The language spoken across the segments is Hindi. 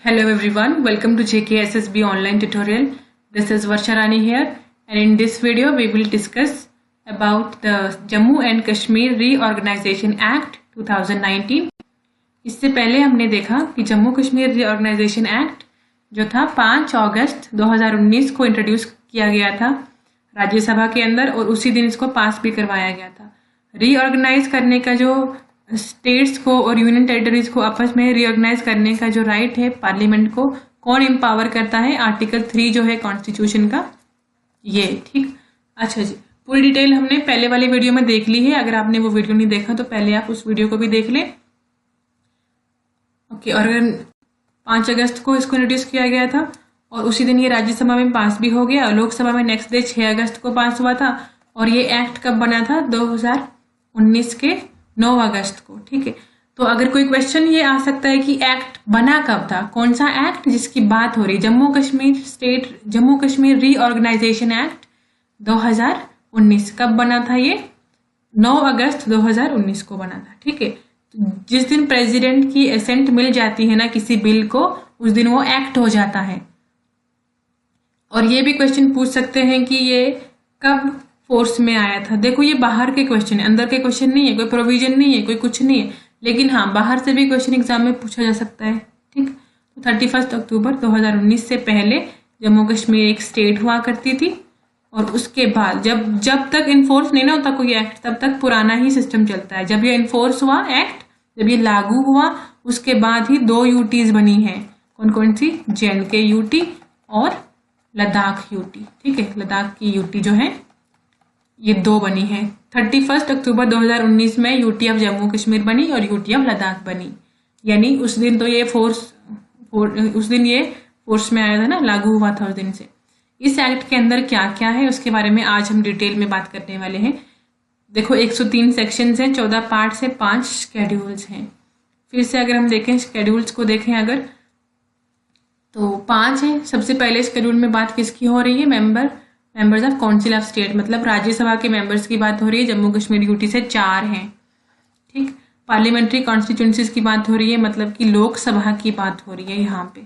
Hello everyone, welcome to JKSSB online tutorial. This is Varsha Rani here, and in this video we will discuss about the Jammu and Kashmir Reorganization Act 2019. इससे पहले हमने देखा कि जम्मू कश्मीर रीऑर्गेनाइजेशन एक्ट जो था 5 अगस्त 2019 को इंट्रोड्यूस किया गया था राज्यसभा के अंदर और उसी दिन इसको पास भी करवाया गया था। रीऑर्गेनाइज करने का जो स्टेट्स को और यूनियन टेरिटरीज को आपस में रीऑर्गेनाइज करने का जो राइट है पार्लियामेंट को कौन एम्पावर करता है, आर्टिकल 3 जो है कॉन्स्टिट्यूशन का, ये ठीक। अच्छा जी, पूरी डिटेल हमने पहले वाले वीडियो में देख ली है। अगर आपने वो वीडियो नहीं देखा तो पहले आप उस वीडियो को भी देख लें। ओके, और 5 अगस्त को इसको इंट्रोड्यूस किया गया था और उसी दिन ये राज्यसभा में पास भी हो गया। लोकसभा में नेक्स्ट डे 6 अगस्त को पास हुआ था और ये एक्ट कब बना था? 2019 के 9 अगस्त को। ठीक है, तो अगर कोई क्वेश्चन ये आ सकता है कि एक्ट बना कब था, कौन सा एक्ट जिसकी बात हो रही, जम्मू कश्मीर रीऑर्गेनाइजेशन एक्ट 2019 कब बना था? ये 9 अगस्त 2019 को बना था। ठीक है, जिस दिन प्रेसिडेंट की एसेंट मिल जाती है ना किसी बिल को, उस दिन वो एक्ट हो जाता है। और ये भी क्वेश्चन पूछ सकते हैं कि ये कब फोर्स में आया था। देखो, ये बाहर के क्वेश्चन है, अंदर के क्वेश्चन नहीं है, कोई प्रोविजन नहीं है, कोई कुछ नहीं है, लेकिन हाँ बाहर से भी क्वेश्चन एग्जाम में पूछा जा सकता है। ठीक, तो 31 अक्टूबर 2019 से पहले जम्मू कश्मीर एक स्टेट हुआ करती थी और उसके बाद जब तक इन्फोर्स नहीं ना होता कोई एक्ट, तब तक पुराना ही सिस्टम चलता है। जब ये इन्फोर्स हुआ एक्ट, जब ये लागू हुआ, उसके बाद ही 2 यूटीज बनी है। कौन कौन सी? JNK यूटी और लद्दाख यूटी। ठीक है, लद्दाख की यूटी जो है ये 2 बनी है। 31 अक्टूबर 2019 में यूटी ऑफ जम्मू कश्मीर बनी और यूटी ऑफ लद्दाख बनी। यानी उस दिन तो ये उस दिन ये फोर्स में आया था ना, लागू हुआ था उस दिन से। इस एक्ट के अंदर क्या क्या है उसके बारे में आज हम डिटेल में बात करने वाले हैं। देखो, 103 सेक्शंस हैं, 14 पार्ट्स हैं, 5 शेड्यूल्स हैं। फिर से अगर हम देखें शेड्यूल्स को देखें अगर, तो 5 है। सबसे पहले शेड्यूल में बात किसकी हो रही है? Members of council of state, मतलब राज्यसभा के मेंबर्स की बात हो रही है। जम्मू कश्मीर यूटी से 4 हैं। ठीक, पार्लियामेंट्री कॉन्स्टिट्यूंसीज की बात हो रही है, मतलब कि लोकसभा की बात हो रही है। यहाँ पे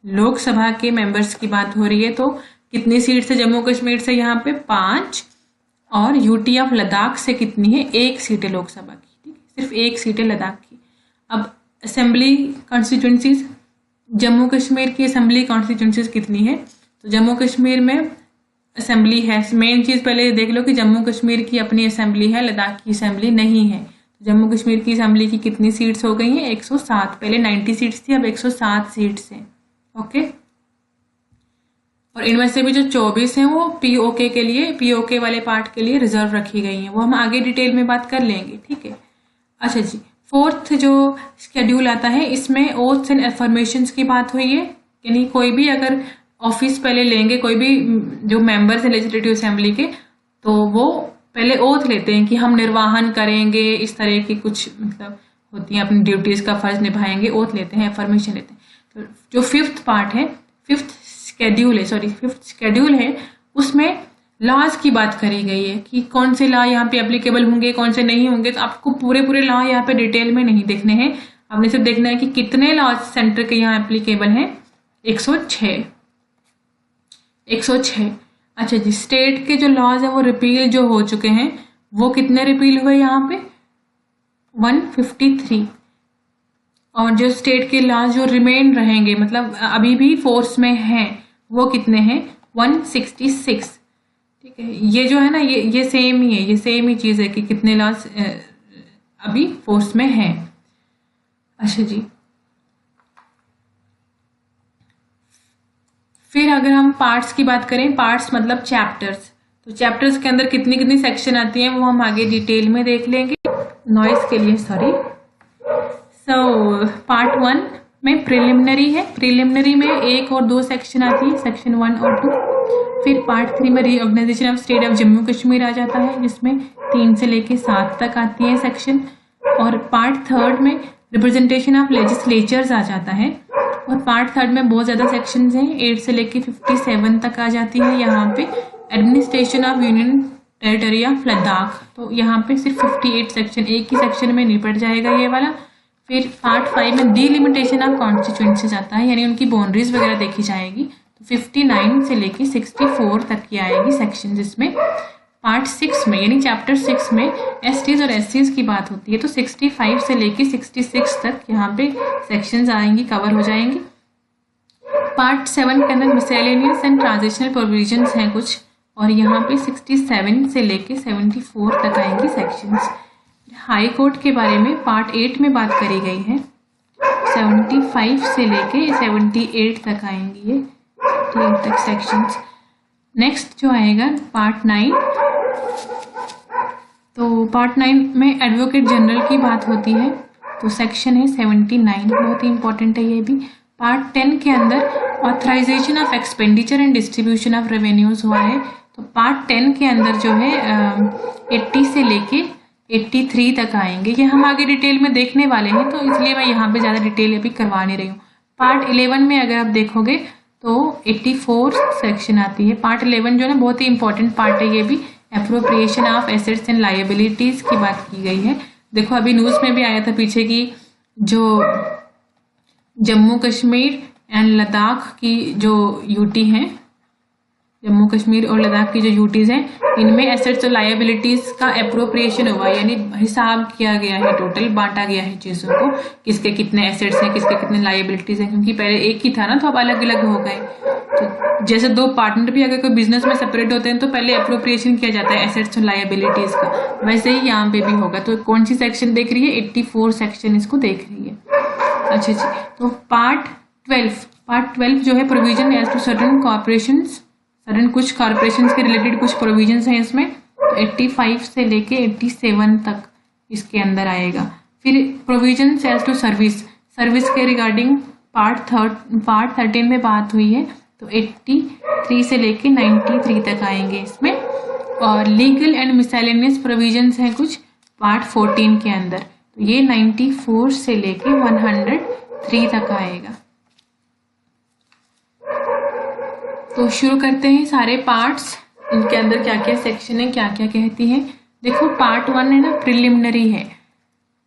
लोकसभा के मेंबर्स की बात हो रही है। तो कितनी सीट से जम्मू कश्मीर से? यहाँ पे 5। और यूटी ऑफ लद्दाख से कितनी है? 1 सीट है लोकसभा की। ठीक, सिर्फ 1 सीट है लद्दाख की। अब असेंबली कॉन्स्टिट्यूंसीज, जम्मू कश्मीर की असेंबली कॉन्स्टिट्यूंसीज कितनी है? तो जम्मू कश्मीर में असेंबली है। मेन चीज पहले देख लो कि जम्मू कश्मीर की अपनी असेंबली है, लद्दाख की असेंबली नहीं है। जम्मू कश्मीर की असेंबली की कितनी सीट्स हो गई हैं? 107। पहले 90 सीट्स थी, अब 107 सीट्स हैं। ओके, और इनमें से भी जो 24 हैं वो पीओके के लिए, पीओके वाले पार्ट के लिए रिजर्व रखी गई हैं। वो हम आगे डिटेल में बात कर लेंगे। ठीक है, अच्छा जी, 4th जो शेड्यूल आता है इसमें ओथ्स एंड अफर्मेशंस की बात हुई है। यानी कोई भी अगर ऑफिस पहले लेंगे, कोई भी जो मेंबर्स हैं लेजिस्लेटिव असेंबली के, तो वो पहले ओथ लेते हैं कि हम निर्वाहन करेंगे, इस तरह की कुछ मतलब होती है, अपनी ड्यूटीज का फर्ज निभाएंगे, ओथ लेते हैं, अफर्मेशन लेते हैं। तो जो 5th पार्ट है, 5th शेड्यूल है, उसमें लॉज की बात करी गई है कि कौन से लॉ यहाँ पे एप्लीकेबल होंगे, कौन से नहीं होंगे। तो आपको पूरे लॉ यहाँ पे डिटेल में नहीं देखने हैं, आपने सिर्फ देखना है कि कितने लॉज सेंटर के यहाँ एप्लीकेबल हैं। 106। अच्छा जी, स्टेट के जो लॉज है वो रिपील जो हो चुके हैं, वो कितने रिपील हुए यहाँ पे? 153। और जो स्टेट के लॉज जो रिमेन रहेंगे, मतलब अभी भी फोर्स में हैं, वो कितने हैं? 166। ठीक है, ये जो है ना, ये सेम ही है, ये सेम ही चीज है कि कितने लॉज अभी फोर्स में हैं। अच्छा जी, फिर अगर हम पार्ट्स की बात करें, पार्ट्स मतलब चैप्टर्स, तो चैप्टर्स के अंदर कितनी सेक्शन आती हैं वो हम आगे डिटेल में देख लेंगे। नॉइस के लिए सॉरी। पार्ट 1 में प्रिलिमिनरी है। प्रिलिमिनरी में 1 और 2 सेक्शन आती है, सेक्शन 1 और 2। फिर पार्ट 3 में reorganisation of state of Jammu Kashmir आ जाता है, जिसमें 3 से लेके 7 तक आती है सेक्शन। और पार्ट 3 में रिप्रेजेंटेशन ऑफ लेजिस्लेचर्स आ जाता है। और पार्ट 3 में बहुत ज़्यादा सेक्शंस हैं, 8 से लेके 57 तक आ जाती है। यहाँ पे administration of union territory of Ladakh, तो यहाँ पे सिर्फ 58 सेक्शन, एक ही सेक्शन में निपट जाएगा ये वाला। फिर पार्ट 5 में डिलिमिटेशन ऑफ कॉन्स्टिट्यूएंसीज आता है, यानी उनकी बाउंड्रीज वगैरह देखी जाएगी। तो 59 से लेके 64 तक की आएगी सेक्शन। इसमें पार्ट 6 में यानी चैप्टर 6 में एसटीज और एससीज की बात होती है। तो 65 से लेके 66 तक यहाँ पे सेक्शंस आएंगी, कवर हो जाएंगी। पार्ट 7 के अंदर मिसलेनियस एंड ट्रांजिशनल प्रोविजंस हैं कुछ, और यहाँ पे 67 से लेके 74 तक आएंगी सेक्शंस। हाई कोर्ट के बारे में पार्ट 8 में बात करी गई है, 75 से लेके 78 तक आएंगी ये 8 तक सेक्शंस। नेक्स्ट जो आएगा पार्ट 9, तो पार्ट 9 में एडवोकेट जनरल की बात होती है, तो सेक्शन है 79, बहुत ही इंपॉर्टेंट है ये भी। पार्ट 10 के अंदर authorisation of expenditure and distribution of revenues हुआ है, तो पार्ट 10 के अंदर जो है 80 से लेके 83 तक आएंगे। ये हम आगे डिटेल में देखने वाले हैं, तो इसलिए मैं यहाँ पे ज़्यादा डिटेल अभी करवा नहीं रही हूँ। पार्ट 11 में अगर आप देखोगे तो 84 सेक्शन आती है। पार्ट 11 जो है ना बहुत ही इंपॉर्टेंट पार्ट है, ये भी appropriation of assets and liabilities की बात की गई है। देखो अभी न्यूज़ में भी आया था पीछे की, जो जम्मू कश्मीर एंड लद्दाख की जो यूटी हैं, जम्मू कश्मीर और लद्दाख की जो यूटीज हैं, इनमें एसेट्स और लायबिलिटीज का एप्रोप्रिएशन हुआ, यानी हिसाब किया गया है, टोटल बांटा गया है चीज़ों को, किसके कितने एसेट्स हैं, किसके कितने लायबिलिटीज हैं, क्योंकि पहले एक ही था ना, तो अब अलग अलग हो गए। तो जैसे दो पार्टनर भी अगर कोई बिजनेस में सेपरेट होते हैं तो पहले एप्रोप्रिएशन किया जाता है एसेट्स और लायबिलिटीज का, वैसे ही यहाँ पे भी होगा। तो कौन सी सेक्शन देख रही है? 84 सेक्शन इसको देख रही है। अच्छा जी, तो पार्ट 12 जो है provision as to certain corporations, certain कुछ कॉर्पोरेशंस के रिलेटेड कुछ प्रोविजंस हैं इसमें, तो 85 से लेके 87 तक इसके अंदर आएगा। फिर प्रोविजंस एज टू सर्विस के रिगार्डिंग पार्ट 13 में बात हुई है, तो 83 से लेके 93 तक आएंगे इसमें। और लीगल एंड मिसलेनियस प्रोविजंस हैं कुछ पार्ट 14 के अंदर, तो ये 94 से लेके 103 तक आएगा। तो शुरू करते हैं सारे पार्ट्स, इनके अंदर क्या क्या सेक्शन है, क्या क्या कहती है। देखो पार्ट 1 है ना, प्रिलिमिनरी है,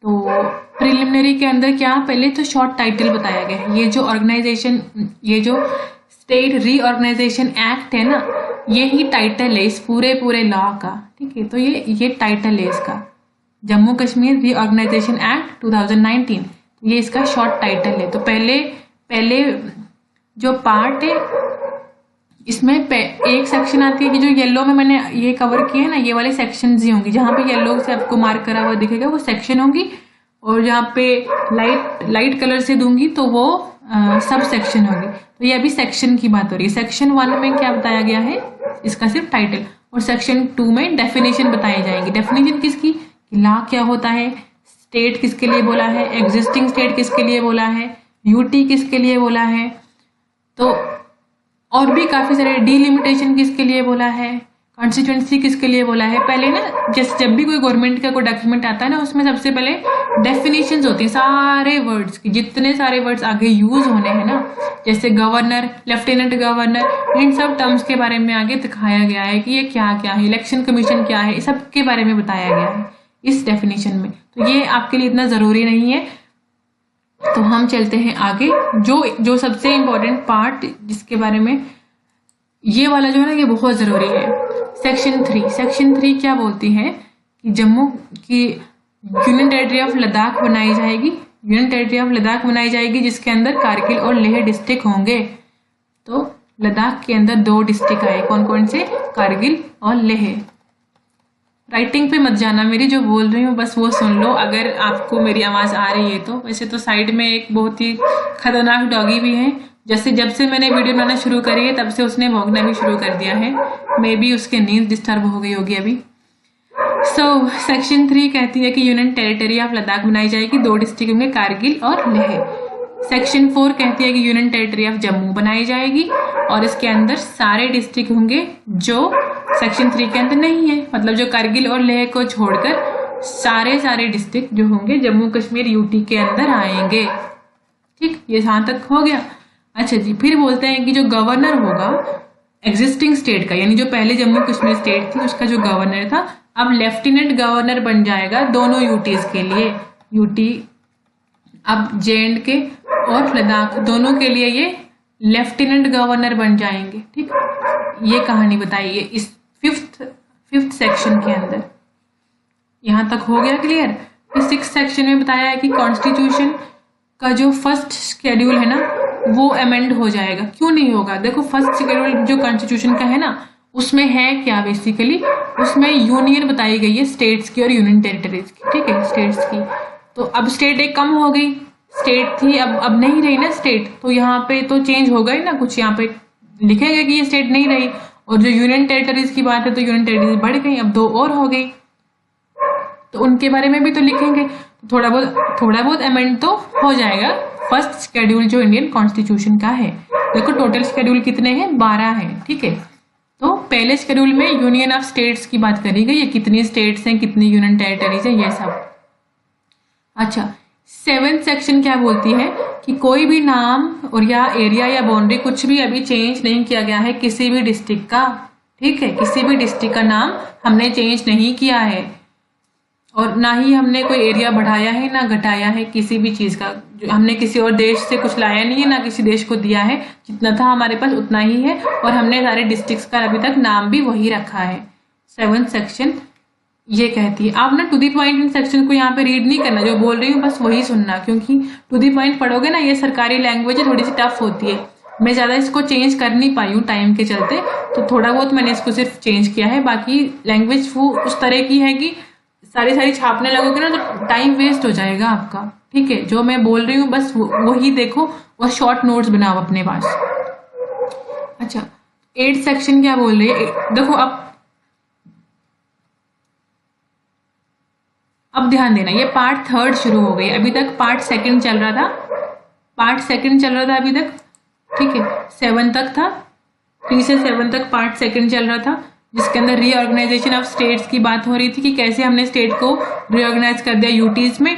तो प्रिलिमिनरी के अंदर क्या, पहले तो शॉर्ट टाइटल बताया गया है। ये जो स्टेट रीऑर्गेनाइजेशन एक्ट है ना, यही टाइटल है इस पूरे लॉ का, ठीक है। तो ये टाइटल है इसका, जम्मू कश्मीर रीऑर्गेनाइजेशन एक्ट 2019, ये इसका शॉर्ट टाइटल है। तो पहले जो पार्ट है इसमें एक सेक्शन आती है कि जो येलो में मैंने ये कवर किया है ना, ये वाले सेक्शंस ही होंगी, जहाँ पे येलो से आपको मार्क करा हुआ दिखेगा वो सेक्शन होंगी, और जहाँ पे लाइट कलर से दूंगी तो वो सब सेक्शन होगी। तो ये अभी सेक्शन की बात हो रही है। सेक्शन 1 में क्या बताया गया है, इसका सिर्फ टाइटल, और सेक्शन 2 में डेफिनेशन बताई जाएंगी। डेफिनेशन किसकी, कि लॉ क्या होता है, स्टेट किसके लिए बोला है, एग्जिस्टिंग स्टेट किसके लिए बोला है, यूटी किसके लिए बोला है, तो और भी काफी सारे, डिलिमिटेशन किसके लिए बोला है, कॉन्स्टिट्यूएंसी किसके लिए बोला है। पहले ना जैसे जब भी कोई गवर्नमेंट का कोई डॉक्यूमेंट आता है ना, उसमें सबसे पहले डेफिनेशंस होती है सारे वर्ड्स की, जितने सारे वर्ड्स आगे यूज होने हैं ना, जैसे गवर्नर, लेफ्टिनेंट गवर्नर, इन सब टर्म्स के बारे में आगे दिखाया गया है कि ये क्या क्या है, इलेक्शन कमीशन क्या है, सब के बारे में बताया गया है इस डेफिनेशन में। तो ये आपके लिए इतना जरूरी नहीं है। तो हम चलते हैं आगे, जो सबसे इम्पोर्टेंट पार्ट जिसके बारे में, ये वाला जो है ना, ये बहुत जरूरी है। सेक्शन 3 क्या बोलती है कि जम्मू की यूनियन टेरिटरी ऑफ लद्दाख बनाई जाएगी, जिसके अंदर कारगिल और लेह डिस्ट्रिक्ट होंगे। तो लद्दाख के अंदर 2 डिस्ट्रिक्ट आए, कौन कौन से, कारगिल और लेह। राइटिंग पे मत जाना, मेरी जो बोल रही हूँ बस वो सुन लो, अगर आपको मेरी आवाज आ रही है तो। वैसे तो साइड में एक बहुत ही खतरनाक डॉगी भी है, जैसे जब से मैंने वीडियो बनाना शुरू करी है तब से उसने भौंकना भी शुरू कर दिया है, मे बी उसके नींद डिस्टर्ब हो गई होगी अभी। सेक्शन 3 कहती है कि यूनियन टेरिटरी ऑफ लद्दाख बनाई जाएगी, 2 डिस्ट्रिक्ट होंगे, कारगिल और लेह। सेक्शन 4 कहती है कि यूनियन टेरिटरी ऑफ जम्मू बनाई जाएगी, और इसके अंदर सारे डिस्ट्रिक्ट होंगे जो सेक्शन 3 के अंदर नहीं है, मतलब जो कारगिल और लेह को छोड़कर सारे डिस्ट्रिक्ट जो होंगे जम्मू कश्मीर यूटी के अंदर आएंगे। ठीक, ये यहां तक हो गया। अच्छा जी, फिर बोलते हैं कि जो गवर्नर होगा एग्जिस्टिंग स्टेट का, यानी जो पहले जम्मू कश्मीर स्टेट थी उसका जो गवर्नर था, अब लेफ्टिनेंट गवर्नर बन जाएगा दोनों यूटीज के लिए, यूटी अब जे.एंड.के और लद्दाख दोनों के लिए ये लेफ्टिनेंट गवर्नर बन जाएंगे। ठीक, ये कहानी बताई है इस फिफ्थ सेक्शन के अंदर। यहां तक हो गया क्लियर। फिर 6th सेक्शन में बताया है कि कॉन्स्टिट्यूशन का जो फर्स्ट शेड्यूल है ना वो अमेंड हो जाएगा। क्यों नहीं होगा? देखो फर्स्ट शेड्यूल जो कॉन्स्टिट्यूशन का है ना उसमें है क्या बेसिकली, उसमें यूनियन बताई गई है स्टेट्स की और यूनियन टेरिटरीज की। ठीक है, स्टेट्स की। तो अब स्टेट एक कम हो गई, स्टेट थी अब नहीं रही ना स्टेट, तो यहाँ पे तो चेंज हो गई ना कुछ, यहाँ पे लिखेंगे कि ये स्टेट नहीं रही। और जो यूनियन टेरिटरीज की बात है तो यूनियन टेरिटरीज बढ़ गई, अब 2 और हो गई, तो उनके बारे में भी तो लिखेंगे। थोड़ा बहुत अमेंड तो हो जाएगा फर्स्ट शेड्यूल जो इंडियन कॉन्स्टिट्यूशन का है। देखो टोटल शेड्यूल कितने हैं? 12 हैं। ठीक है, तो पहले शेड्यूल में यूनियन ऑफ स्टेट्स की बात करी गई है, कितनी स्टेट्स हैं, कितनी यूनियन टेरिटरीज हैं, ये सब। अच्छा, 7th सेक्शन क्या बोलती है कि कोई भी नाम और या एरिया या बाउंड्री कुछ भी अभी चेंज नहीं किया गया है किसी भी डिस्ट्रिक्ट का। ठीक है, किसी भी डिस्ट्रिक्ट का नाम हमने चेंज नहीं किया है और ना ही हमने कोई एरिया बढ़ाया है ना घटाया है किसी भी चीज का। जो हमने किसी और देश से कुछ लाया नहीं है, ना किसी देश को दिया है, जितना था हमारे पास उतना ही है और हमने सारे डिस्ट्रिक्ट्स का अभी तक नाम भी वही रखा है। 7th सेक्शन ये कहती है। आप ना to the point in section को यहाँ पे रीड नहीं करना, जो बोल रही हूँ बस वही सुनना, क्योंकि टू दी पॉइंट पढ़ोगे ना, ये सरकारी लैंग्वेज है, थोड़ी सी टफ होती है। मैं ज्यादा इसको चेंज कर नहीं पाई हूँ टाइम के चलते, तो थोड़ा बहुत मैंने इसको सिर्फ चेंज किया है। बाकी लैंग्वेज वो उस तरह की है कि सारी छापने लगोगे ना तो टाइम वेस्ट हो जाएगा आपका। ठीक है, जो मैं बोल रही हूँ बस वही देखो और शॉर्ट नोट्स बनाओ अपने पास। अच्छा, 8th सेक्शन क्या बोल रही है? देखो अब ध्यान देना, ये पार्ट 3rd शुरू हो गई, अभी तक पार्ट 2nd चल रहा था। अभी तक। ठीक है, 7 तक था, 3 से 7 तक पार्ट 2nd चल रहा था, जिसके अंदर रीऑर्गेनाइजेशन ऑफ स्टेट्स की बात हो रही थी कि कैसे हमने स्टेट को रीऑर्गेनाइज कर दिया यूटीज में।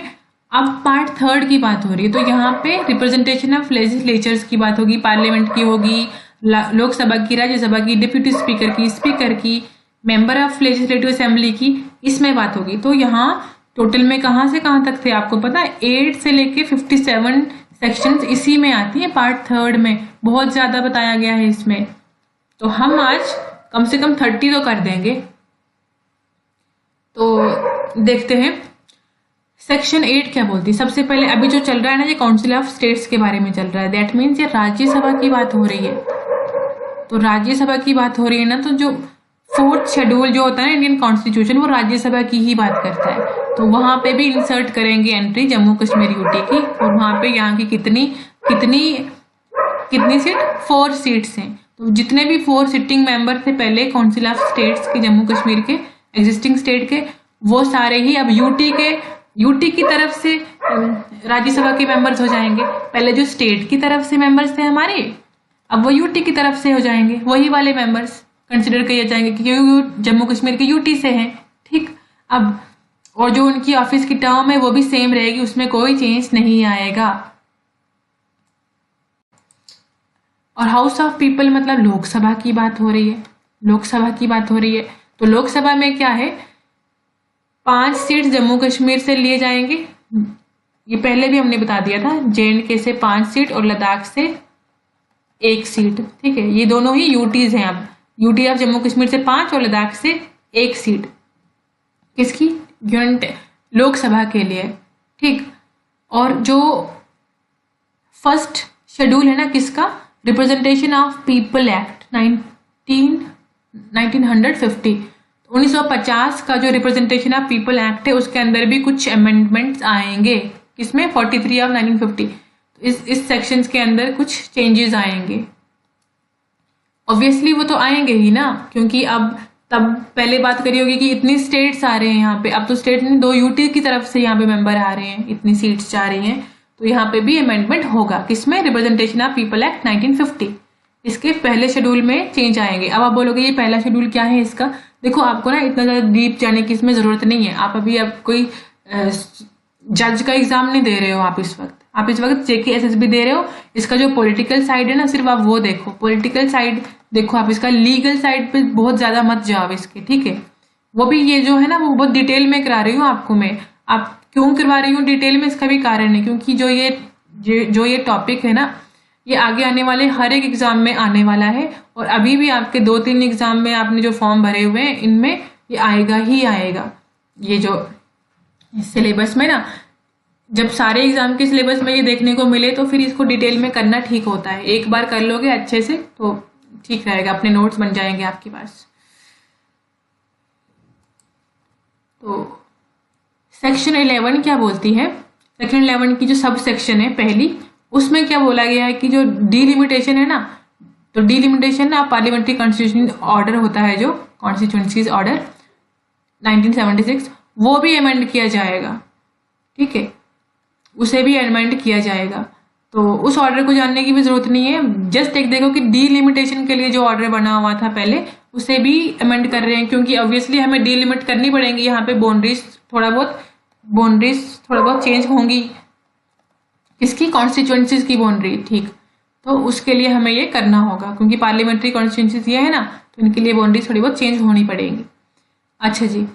अब पार्ट 3rd की बात हो रही है, तो यहाँ पे रिप्रेजेंटेशन ऑफ लेजिस्लेचर्स की बात होगी, पार्लियामेंट की होगी, लोकसभा की, राज्यसभा की, डिप्यूटी स्पीकर की, मेंबर ऑफ लेजिस्लेटिव असेंबली की, इसमें बात होगी। तो यहाँ टोटल में कहाँ से कहाँ तक थे आपको पता है? 8 से लेके 57 सेक्शंस इसी में आती है पार्ट 3rd में। बहुत ज्यादा बताया गया है इसमें, तो हम आज कम से कम 30 तो कर देंगे। तो देखते हैं सेक्शन 8 क्या बोलती है। सबसे पहले अभी जो चल रहा है ना, ये काउंसिल ऑफ स्टेट्स के बारे में चल रहा है। दैट मीन्स ये राज्यसभा की बात हो रही है। तो राज्यसभा की बात हो रही है ना, तो जो 4th शेड्यूल जो होता है इंडियन कॉन्स्टिट्यूशन, वो राज्यसभा की ही बात करता है। तो वहां पे भी इंसर्ट करेंगे एंट्री जम्मू कश्मीर यूटी की, और वहां पे यहाँ की कितनी सीट? 4 सीट्स हैं। तो जितने भी 4 सिटिंग मेंबर थे पहले काउंसिल ऑफ स्टेट्स के, जम्मू कश्मीर के एग्जिस्टिंग स्टेट के, वो सारे ही अब यूटी की तरफ से राज्यसभा के मेंबर्स हो जाएंगे। पहले जो स्टेट की तरफ से मेंबर्स थे हमारे, अब वो यूटी की तरफ से हो जाएंगे, वही वाले मेंबर्स कंसिडर किए जाएंगे क्योंकि जम्मू कश्मीर के यूटी से हैं। ठीक, अब और जो उनकी ऑफिस की टर्म है वो भी सेम रहेगी, उसमें कोई चेंज नहीं आएगा। और हाउस ऑफ पीपल मतलब लोकसभा की बात हो रही है। तो लोकसभा में क्या है? 5 सीट जम्मू कश्मीर से लिए जाएंगे, ये पहले भी हमने बता दिया था। जे.एंड.के से 5 सीट और लद्दाख से 1 सीट। ठीक है, ये दोनों ही यूटीज हैं। अब यूटी ऑफ जम्मू कश्मीर से 5 और लद्दाख से 1 सीट किसकी? लोकसभा के लिए। ठीक, और जो फर्स्ट शेड्यूल है ना किसका? रिप्रेजेंटेशन ऑफ पीपल एक्ट 1950 का जो रिप्रेजेंटेशन ऑफ पीपल एक्ट है उसके अंदर भी कुछ अमेंडमेंट्स आएंगे। किसमें? 43 ऑफ 1950। इस सेक्शंस के अंदर कुछ चेंजेस आएंगे। ऑब्वियसली वो तो आएंगे ही ना, क्योंकि अब तब पहले बात करी होगी कि इतनी स्टेट्स आ रहे हैं यहाँ पे, अब तो स्टेट ने 2 यूटी की तरफ से यहाँ पे मेंबर आ रहे हैं, इतनी सीट्स जा रही हैं, तो यहाँ पे भी अमेंडमेंट होगा। किसमें? Representation of people act 1950। इसके पहले शेड्यूल में चेंज आएंगे। अब आप बोलोगे ये पहला शेड्यूल क्या है इसका? देखो आपको ना इतना ज्यादा डीप जाने की इसमें जरूरत नहीं है। आप अभी कोई जज का एग्जाम नहीं दे रहे हो, आप इस वक्त जेके एसएसबी दे रहे हो। इसका जो पॉलिटिकल साइड है ना, सिर्फ आप वो देखो, पॉलिटिकल साइड देखो आप, इसका लीगल साइड पे बहुत ज्यादा मत जाओ इसके। ठीक है, वो भी ये जो है ना वो बहुत डिटेल में करा रही हूँ आपको मैं। आप क्यों करवा रही हूँ डिटेल में, इसका भी कारण है, क्योंकि जो ये टॉपिक है ना, ये आगे आने वाले हर एक एग्जाम में आने वाला है। और अभी भी आपके 2-3 एग्जाम में आपने जो फॉर्म भरे हुए हैं इनमें ये आएगा ही आएगा। ये जो सिलेबस में ना, जब सारे एग्जाम के सिलेबस में ये देखने को मिले तो फिर इसको डिटेल में करना ठीक होता है। एक बार कर लोगे अच्छे से तो ठीक रहेगा, अपने नोट्स बन जाएंगे आपके पास। तो सेक्शन 11 क्या बोलती है? सेक्शन 11 की जो सब सेक्शन है पहली, उसमें क्या बोला गया है कि जो डीलिमिटेशन है ना, तो डीलिमिटेशन ना पार्लियामेंट्री कॉन्स्टिट्यूशन ऑर्डर होता है, जो कॉन्स्टिट्यूंसीज ऑर्डर 1976, वो भी अमेंड किया जाएगा। ठीक है, उसे भी अमेंड किया जाएगा। तो उस ऑर्डर को जानने की भी जरूरत नहीं है, जस्ट एक देखो कि डीलिमिटेशन के लिए जो ऑर्डर बना हुआ था पहले, उसे भी अमेंड कर रहे हैं, क्योंकि ऑब्वियसली हमें डीलिमिट करनी पड़ेगी। यहाँ पे बाउंड्रीज थोड़ा बहुत चेंज होंगी। किसकी? कॉन्स्टिट्यूएंसीज की बाउंड्री। ठीक, तो उसके लिए हमें ये करना होगा, क्योंकि पार्लियामेंट्री कॉन्स्टिट्यूएंसीज ये है ना, तो इनके लिए बाउंड्री थोड़ी बहुत चेंज होनी पड़ेगी। अच्छा जी,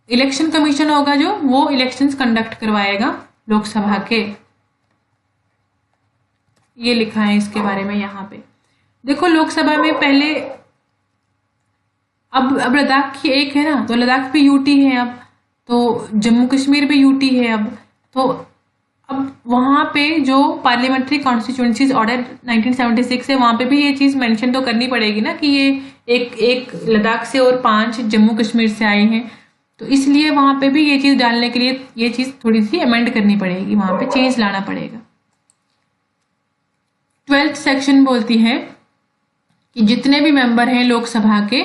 इलेक्शन कमीशन होगा जो, वो इलेक्शंस कंडक्ट करवाएगा लोकसभा के। ये लिखा है इसके बारे में यहाँ पे। देखो लोकसभा में पहले, अब लद्दाख की एक है ना, तो लद्दाख भी यूटी है अब, तो जम्मू कश्मीर भी यूटी है अब। तो अब वहाँ पे जो पार्लियामेंट्री कॉन्स्टिट्यूएंसीज ऑर्डर 1976 है, वहाँ पे भी ये चीज़ मेंशन तो करनी पड़ेगी ना कि ये एक लद्दाख से और 5 जम्मू कश्मीर से आए हैं। तो इसलिए वहाँ पे भी ये चीज़ डालने के लिए ये चीज़ थोड़ी सी अमेंड करनी पड़ेगी, वहाँ पे चेंज लाना पड़ेगा। 12th सेक्शन बोलती है कि जितने भी मेंबर हैं लोकसभा के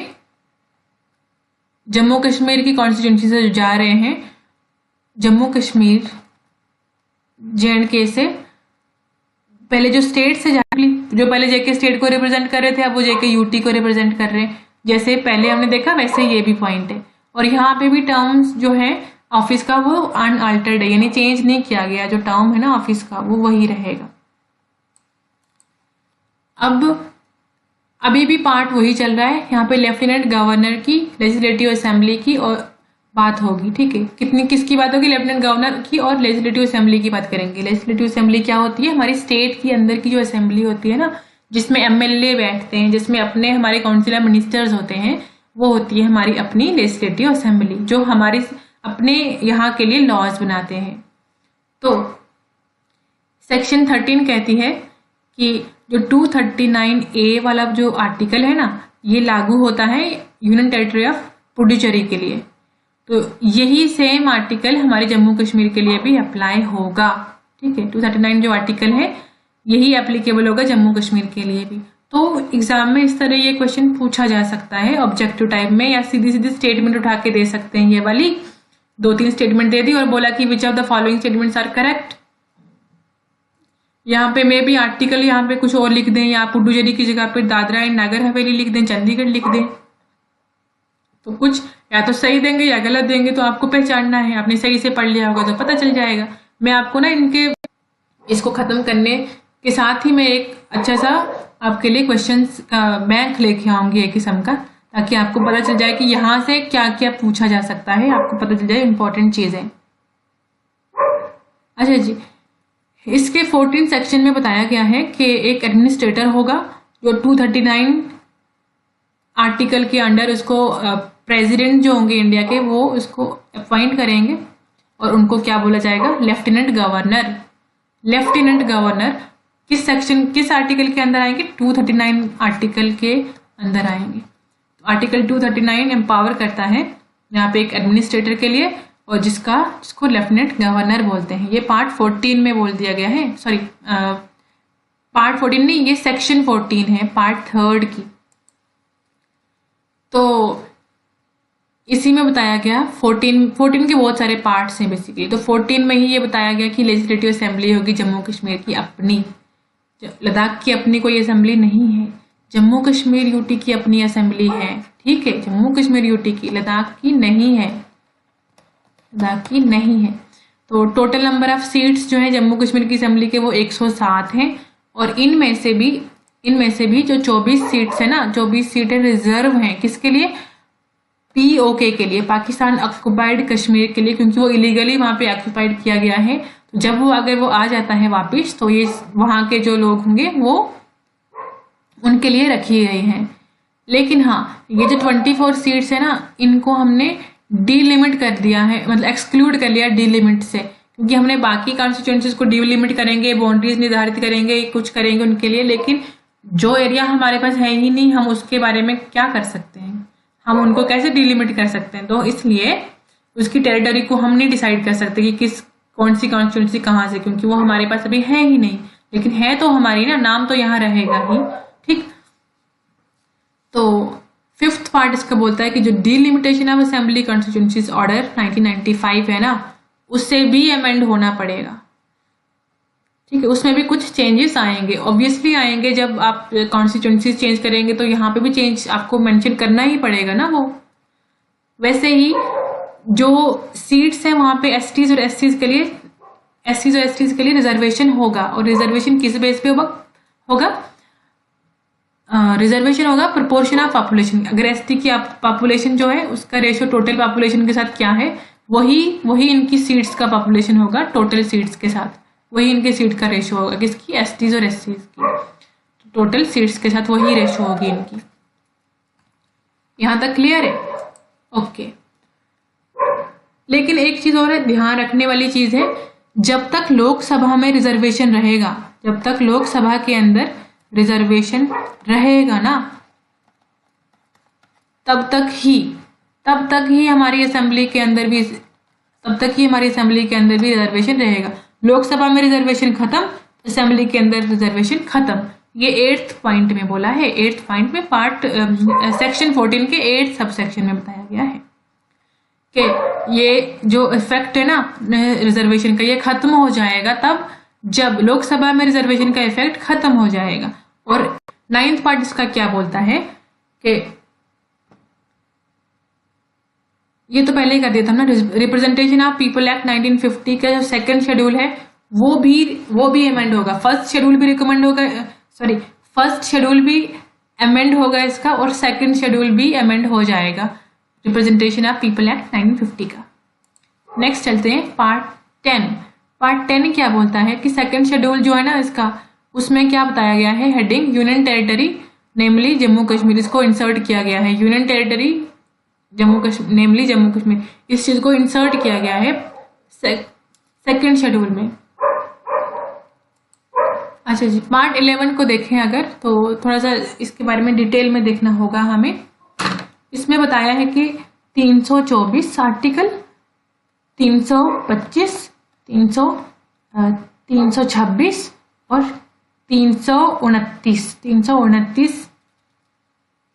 जम्मू कश्मीर की कॉन्स्टिट्यूंसी से जो जा रहे हैं, जम्मू कश्मीर JNK से, पहले जो स्टेट से जो पहले JK स्टेट को रिप्रेजेंट कर रहे थे, अब वो JK UT को रिप्रेजेंट कर रहे हैं। जैसे पहले हमने देखा वैसे ये भी पॉइंट है। और यहाँ पे भी टर्म्स जो है ऑफिस का वो अनअल्टर्ड है, यानी चेंज नहीं किया गया। जो टर्म है ना ऑफिस का वो वही रहेगा। अब अभी भी पार्ट वही चल रहा है। यहाँ पे लेफ्टिनेंट गवर्नर की, लेजिस्लेटिव असेंबली की और बात होगी। ठीक है, किसकी बात होगी? लेफ्टिनेंट गवर्नर की और लेजिस्लेटिव असेंबली की बात करेंगे। लेजिस्लेटिव असेंबली क्या होती है? हमारी स्टेट की अंदर की जो असेंबली होती है ना, जिसमें MLA बैठते हैं, जिसमें अपने हमारे काउंसिलर मिनिस्टर्स होते हैं, वो होती है हमारी अपनी लेजिस्लेटिव असेंबली, जो हमारे अपने यहाँ के लिए लॉज बनाते हैं। तो सेक्शन 13 कहती है कि जो 239A वाला जो आर्टिकल है ना, ये लागू होता है यूनियन टेरिटरी ऑफ पुडुचेरी के लिए। तो यही सेम आर्टिकल हमारे जम्मू कश्मीर के लिए भी अप्लाई होगा। ठीक है, 239 जो आर्टिकल है यही एप्लीकेबल होगा जम्मू कश्मीर के लिए भी। तो एग्जाम में इस तरह ये क्वेश्चन पूछा जा सकता है ऑब्जेक्टिव टाइप में, या सीधी स्टेटमेंट उठा के दे सकते हैं। ये वाली 2-3 स्टेटमेंट दे दी और बोला कि which of the following statements are correct. यहाँ पे मे भी आर्टिकल यहाँ पे कुछ और लिख दें, या पुडुचेरी की जगह पे दादरा एंड नागर हवेली लिख दें, चंडीगढ़ लिख दें। तो कुछ या तो सही देंगे या गलत देंगे, तो आपको पहचानना है। आपने सही से पढ़ लिया होगा तो पता चल जाएगा। मैं आपको ना इसको खत्म करने के साथ ही मैं एक अच्छा सा आपके लिए क्वेश्चंस का बैंक लेके आऊंगी एक किस्म का, ताकि आपको पता चल जाए कि यहाँ से क्या क्या पूछा जा सकता है, आपको पता चल जाए इंपॉर्टेंट चीजें। अच्छा जी, इसके 14 सेक्शन में बताया गया है कि एक एडमिनिस्ट्रेटर होगा जो 239 आर्टिकल के अंडर उसको प्रेसिडेंट जो होंगे इंडिया के, वो उसको अपॉइंट करेंगे और उनको क्या बोला जाएगा? Lieutenant governor. लेफ्टिनेंट गवर्नर किस आर्टिकल के अंदर आएंगे? 239 आर्टिकल के अंदर आएंगे। तो आर्टिकल 239 एम्पावर करता है यहाँ पे एक एडमिनिस्ट्रेटर के लिए, और जिसको लेफ्टिनेंट गवर्नर बोलते हैं। ये पार्ट 14 में बोल दिया गया है, सॉरी पार्ट 14 नहीं, ये सेक्शन 14 है पार्ट 3 की। तो इसी में बताया गया 14 के बहुत सारे पार्ट्स हैं बेसिकली। तो 14 में ही ये बताया गया कि लेजिस्लेटिव असेंबली होगी जम्मू कश्मीर की अपनी। लद्दाख की अपनी कोई असेंबली नहीं है, जम्मू कश्मीर यूटी की अपनी असेंबली है। ठीक है, जम्मू कश्मीर यूटी की, लद्दाख की नहीं है, लद्दाख की नहीं है। तो टोटल नंबर ऑफ सीट्स जो है जम्मू कश्मीर की असेंबली के वो 107 हैं, और इनमें से भी जो 24 सीट्स है ना, 24 सीटें रिजर्व हैं। किसके लिए? POK के लिए, पाकिस्तान ऑक्युपाइड कश्मीर के लिए, क्योंकि वो इलीगली वहाँ पे ऑक्युपाइड किया गया है। तो जब वो अगर वो आ जाता है वापस, तो ये वहाँ के जो लोग होंगे वो उनके लिए रखी गई हैं। लेकिन हाँ, ये जो 24 सीट्स है ना, इनको हमने डीलिमिट कर दिया है, मतलब एक्सक्लूड कर लिया डीलिमिट से, क्योंकि हमने बाकी कॉन्स्टिट्यूएंसीज को डीलिमिट करेंगे, बाउंड्रीज निर्धारित करेंगे, कुछ करेंगे उनके लिए, लेकिन जो एरिया हमारे पास है ही नहीं, हम उसके बारे में क्या कर सकते हैं, हम उनको कैसे डिलिमिट कर सकते हैं। तो इसलिए उसकी टेरिटरी को हम नहीं डिसाइड कर सकते कि कौन सी कॉन्स्टिट्यूंसी कहाँ से, क्योंकि वो हमारे पास अभी है ही नहीं। लेकिन है तो हमारी ना, नाम तो यहाँ रहेगा ही। ठीक, तो 5th पार्ट इसका बोलता है कि जो delimitation of assembly constituencies order 1995 है ना, उससे भी अमेंड होना पड़ेगा। ठीक है, उसमें भी कुछ चेंजेस आएंगे, ऑब्वियसली आएंगे। जब आप कॉन्स्टिट्यूंसीज चेंज करेंगे तो यहाँ पे भी चेंज आपको मेंशन करना ही पड़ेगा ना वो। वैसे ही जो सीट्स हैं वहाँ पे एसटीज और एससीज के लिए रिजर्वेशन होगा, और रिजर्वेशन किस बेस पे होगा? रिजर्वेशन होगा प्रोपोर्शन ऑफ पॉपुलेशन। अगर एसटी की पॉपुलेशन जो है उसका रेशियो टोटल पॉपुलेशन के साथ क्या है, वही इनकी सीट्स का पॉपुलेशन होगा टोटल सीट्स के साथ, वही इनके सीट का रेशियो होगा। किसकी? एसटीज और एससीज की टोटल सीट्स के साथ वही रेशियो होगी इनकी। यहां तक क्लियर है? ओके। लेकिन एक चीज और है, ध्यान रखने वाली चीज है, जब तक लोकसभा में रिजर्वेशन रहेगा, जब तक लोकसभा के अंदर रिजर्वेशन रहेगा ना, तब तक ही हमारी असेंबली के अंदर भी रिजर्वेशन रहेगा। लोकसभा में रिजर्वेशन खत्म, असेंबली के अंदर रिजर्वेशन खत्म। ये 8th पॉइंट में बोला है, 8th पॉइंट में पार्ट सेक्शन 14 के 8th सब सेक्शन में बताया गया है कि ये जो इफेक्ट है ना रिजर्वेशन का, ये खत्म हो जाएगा तब जब लोकसभा में रिजर्वेशन का इफेक्ट खत्म हो जाएगा। और 9th पार्ट इसका क्या बोलता है कि ये तो पहले ही कर दिया था ना, रिप्रेजेंटेशन ऑफ पीपल एक्ट 1950 का जो सेकंड शेड्यूल है वो भी अमेंड होगा। फर्स्ट शेड्यूल भी अमेंड होगा इसका, और सेकंड शेड्यूल भी अमेंड हो जाएगा रिप्रेजेंटेशन ऑफ पीपल एक्ट 1950 का। नेक्स्ट चलते हैं पार्ट 10। पार्ट 10 क्या बोलता है कि सेकंड शेड्यूल जो है ना इसका, उसमें क्या बताया गया है, हेडिंग यूनियन टेरिटरी नेमली जम्मू कश्मीर, इसको इंसर्ट किया गया है। यूनियन टेरिटरी जम्मू कश्मीर, इस चीज को इंसर्ट किया गया है सेकंड शेड्यूल में। अच्छा जी, पार्ट 11 को देखें अगर, तो थोड़ा सा इसके बारे में डिटेल में देखना होगा हमें। इसमें बताया है कि 324 आर्टिकल, 325, 326 और 329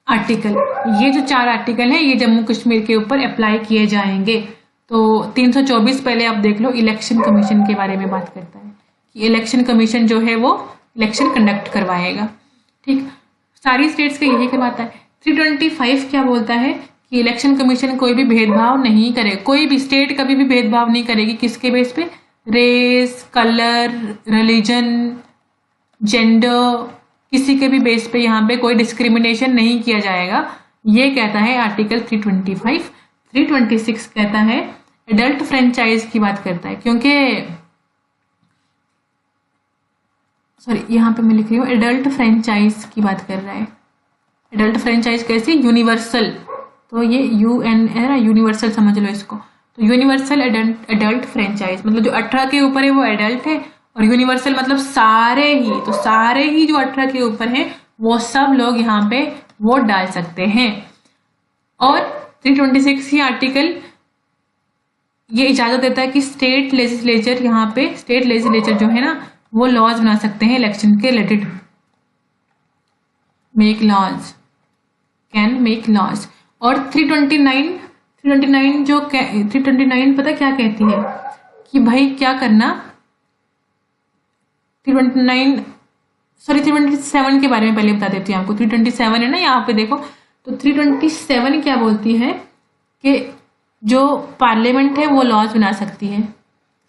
आर्टिकल, ये जो 4 आर्टिकल है ये जम्मू कश्मीर के ऊपर अप्लाई किए जाएंगे। तो 324 पहले आप देख लो, इलेक्शन कमीशन के बारे में बात करता है कि इलेक्शन कमीशन जो है वो इलेक्शन कंडक्ट करवाएगा। ठीक, सारी स्टेट्स का यही करवाता है। 325 क्या बोलता है कि इलेक्शन कमीशन कोई भी भेदभाव नहीं करे, कोई भी स्टेट कभी भी भेदभाव नहीं करेगी। किसके बेस पे? रेस, कलर, रिलीजन, जेंडर, किसी के भी बेस पे यहाँ पे कोई डिस्क्रिमिनेशन नहीं किया जाएगा, ये कहता है आर्टिकल 325। 326 कहता है एडल्ट फ्रेंचाइज की बात करता है, क्योंकि यहाँ पे मैं लिख रही हूँ एडल्ट फ्रेंचाइज की बात कर रहा है। एडल्ट फ्रेंचाइज कैसे? यूनिवर्सल, तो ये UN है ना, यूनिवर्सल समझ लो इसको। तो यूनिवर्सल एडल्ट फ्रेंचाइज मतलब जो 18 के ऊपर है वो एडल्ट है, और यूनिवर्सल मतलब सारे ही जो 18 के ऊपर हैं वो सब लोग यहाँ पे वोट डाल सकते हैं। और 326 ही आर्टिकल ये इजाजत देता है कि स्टेट लेजिस्लेचर जो है ना वो लॉज बना सकते हैं इलेक्शन के रिलेटेड, कैन मेक लॉज। और 329 पता क्या कहती है कि भाई क्या करना, 327 के बारे में पहले बता देती हूँ आपको। 327 है ना, यहाँ पे देखो, तो 327 क्या बोलती है कि जो पार्लियामेंट है वो लॉज बना सकती है,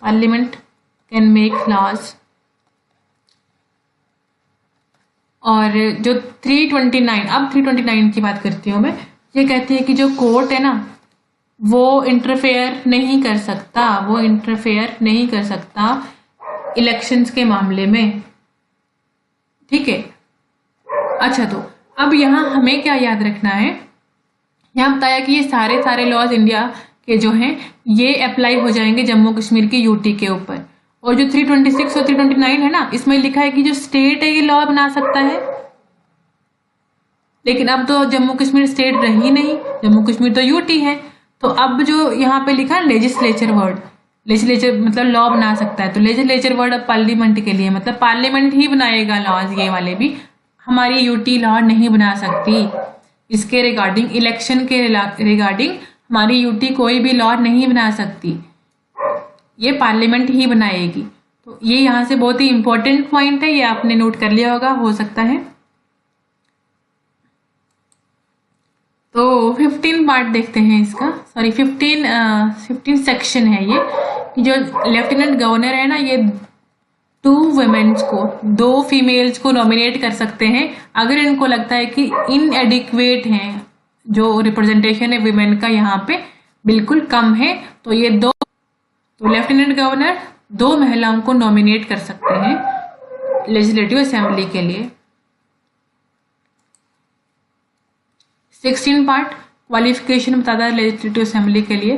पार्लियामेंट कैन मेक लॉज। और जो 329, अब 329 की बात करती हूँ मैं। ये कहती है कि जो कोर्ट है ना वो इंटरफेयर नहीं कर सकता, वो इंटरफेयर नहीं कर सकता इलेक्शंस के मामले में, ठीक है। अच्छा, तो अब यहाँ हमें क्या याद रखना है, यहाँ बताया कि ये सारे लॉज इंडिया के जो हैं ये अप्लाई हो जाएंगे जम्मू कश्मीर की यूटी के ऊपर। और जो 326 और 329 है ना, इसमें लिखा है कि जो स्टेट है ये लॉ बना सकता है, लेकिन अब तो जम्मू कश्मीर स्टेट रही नहीं, जम्मू कश्मीर तो यूटी है। तो अब जो यहाँ पे लिखा है लेजिस्लेचर वर्ड, लेजिस्लेचर मतलब लॉ बना सकता है, तो लेजिस्लेचर वर्ड अब पार्लियामेंट के लिए, मतलब पार्लियामेंट ही बनाएगा लॉज, ये वाले भी, हमारी यूटी लॉ नहीं बना सकती। इसके रिगार्डिंग, इलेक्शन के रिगार्डिंग हमारी यूटी कोई भी लॉ नहीं बना सकती, ये पार्लियामेंट ही बनाएगी। तो ये यहाँ से बहुत ही इंपॉर्टेंट पॉइंट है, ये आपने नोट कर लिया होगा, हो सकता है। तो 15 पार्ट देखते हैं इसका, सॉरी 15 सेक्शन है ये, कि जो लेफ्टिनेंट गवर्नर है ना, ये 2 वुमेन्स को, 2 फीमेल्स को नॉमिनेट कर सकते हैं अगर इनको लगता है कि इनएडिक्वेट हैं, जो रिप्रेजेंटेशन है वुमेन का यहाँ पे बिल्कुल कम है, तो ये तो लेफ्टिनेंट गवर्नर 2 महिलाओं को नॉमिनेट कर सकते हैं लेजिस्लेटिव असेंबली के लिए। 16 पार्ट क्वालिफिकेशन बताता है लेजिस्लेटिव असेंबली के लिए।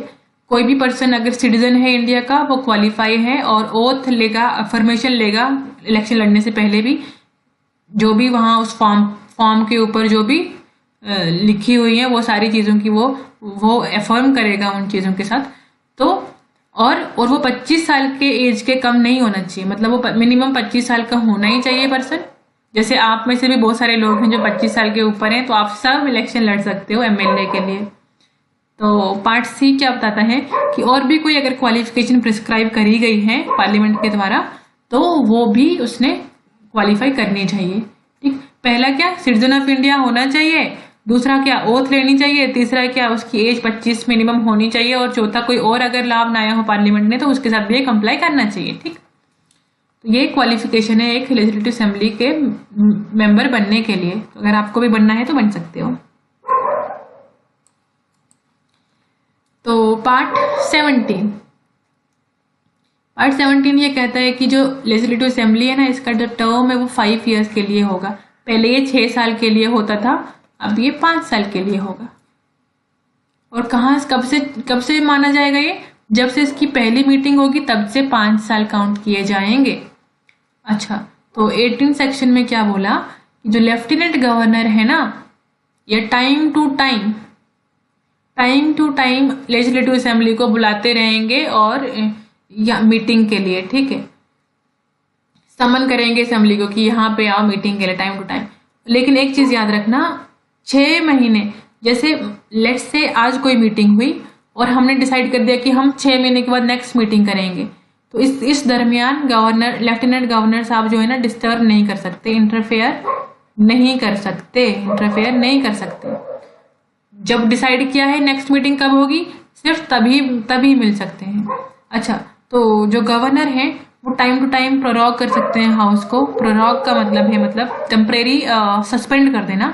कोई भी पर्सन अगर सिटीजन है इंडिया का, वो क्वालिफाई है और ओथ लेगा, अफर्मेशन लेगा इलेक्शन लड़ने से पहले भी, जो भी वहाँ उस फॉर्म के ऊपर जो भी लिखी हुई है वो सारी चीज़ों की वो एफर्म करेगा उन चीज़ों के साथ। तो और वो 25 साल के एज के कम नहीं होना चाहिए, मतलब वो मिनिमम 25 साल का होना ही चाहिए पर्सन। जैसे आप में से भी बहुत सारे लोग हैं जो 25 साल के ऊपर हैं, तो आप सब इलेक्शन लड़ सकते हो एमएलए के लिए। तो पार्ट सी क्या बताता है कि और भी कोई अगर क्वालिफिकेशन प्रिस्क्राइब करी गई है पार्लियामेंट के द्वारा, तो वो भी उसने क्वालिफाई करनी चाहिए, ठीक। पहला क्या, सिटीजन ऑफ इंडिया होना चाहिए, दूसरा क्या, ओथ लेनी चाहिए, तीसरा क्या, उसकी एज 25 मिनिमम होनी चाहिए, और चौथा कोई और अगर लाभ बनाया हो पार्लियामेंट ने तो उसके साथ भी कंप्लाई करना चाहिए, ठीक। तो ये क्वालिफिकेशन है एक लेजिस्लेटिव असेंबली के मेंबर बनने के लिए। तो अगर आपको भी बनना है तो बन सकते हो। तो पार्ट 17 ये कहता है कि जो लेजिस्लेटिव असेंबली है ना, इसका जो टर्म है वो 5 ईयर्स के लिए होगा। पहले ये 6 साल के लिए होता था, अब ये 5 साल के लिए होगा। और कब से माना जाएगा ये, जब से इसकी पहली मीटिंग होगी तब से 5 साल काउंट किए जाएंगे। अच्छा, तो 18 सेक्शन में क्या बोला, जो लेफ्टिनेंट गवर्नर है ना, ये time to time legislative assembly को बुलाते रहेंगे और या मीटिंग के लिए, ठीक है, समन करेंगे असेंबली को कि यहाँ पे आओ मीटिंग के लिए टाइम टू टाइम। लेकिन एक चीज याद रखना, 6 महीने, जैसे लेट्स से आज कोई मीटिंग हुई और हमने डिसाइड कर दिया कि हम 6 महीने के बाद नेक्स्ट मीटिंग करेंगे, तो इस दरमियान लेफ्टिनेंट गवर्नर साहब जो है ना, डिस्टर्ब नहीं कर सकते, इंटरफेयर नहीं कर सकते। जब डिसाइड किया है नेक्स्ट मीटिंग कब होगी, सिर्फ तभी मिल सकते हैं। अच्छा, तो जो गवर्नर है वो टाइम टू टाइम प्रोरॉग कर सकते हैं हाउस को। प्रोरॉग का मतलब टेम्परेरी सस्पेंड कर देना,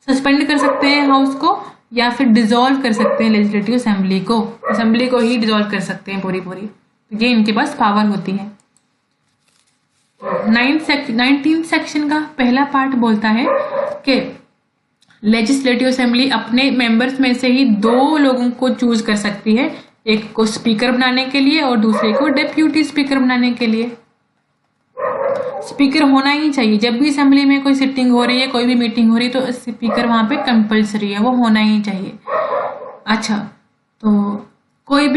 सस्पेंड कर सकते हैं हाउस को, या फिर डिसॉल्व कर सकते हैं लेजिस्लेटिव असेंबली को ही डिसॉल्व कर सकते हैं पूरी। ये इनके पास पावर होती है। 19 सेक्शन का पहला पार्ट बोलता है कि लेजिस्लेटिव असेंबली अपने मेंबर्स में से ही 2 लोगों को चूज कर सकती है, एक को स्पीकर बनाने के लिए और दूसरे को डेप्यूटी स्पीकर बनाने के लिए। स्पीकर होना ही चाहिए, जब भी असेंबली में कोई सिटिंग हो रही है, कोई भी मीटिंग हो रही है, तो स्पीकर वहां पे कंपलसरी है, वो होना ही चाहिए। अच्छा, तो कोई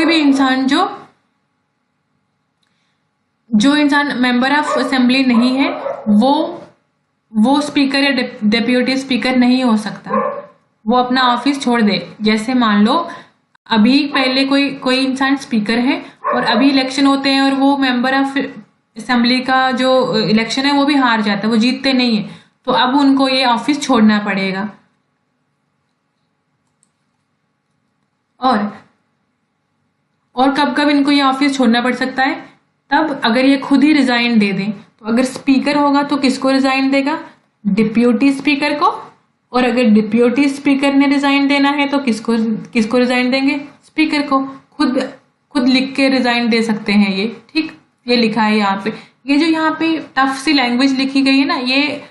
भी इंसान जो इंसान मेंबर ऑफ असेंबली नहीं है, वो स्पीकर या डेप्यूटी स्पीकर नहीं हो सकता, वो अपना ऑफिस छोड़ दे। जैसे मान लो अभी पहले कोई इंसान स्पीकर है और अभी इलेक्शन होते हैं और वो मेंबर ऑफ असेंबली का जो इलेक्शन है वो भी हार जाता है, वो जीतते नहीं है, तो अब उनको ये ऑफिस छोड़ना पड़ेगा। और कब इनको ये ऑफिस छोड़ना पड़ सकता है, तब अगर ये खुद ही रिजाइन दे दें। तो अगर स्पीकर होगा तो किसको रिजाइन देगा, डिप्यूटी स्पीकर को, और अगर डिप्यूटी स्पीकर ने रिजाइन देना है तो किसको किसको रिजाइन देंगे? स्पीकर को। खुद खुद लिख के रिजाइन दे सकते हैं ये, ठीक, ये लिखा है यहाँ पे। ये जो यहाँ पे टफ सी लैंग्वेज लिखी गई है ना, ये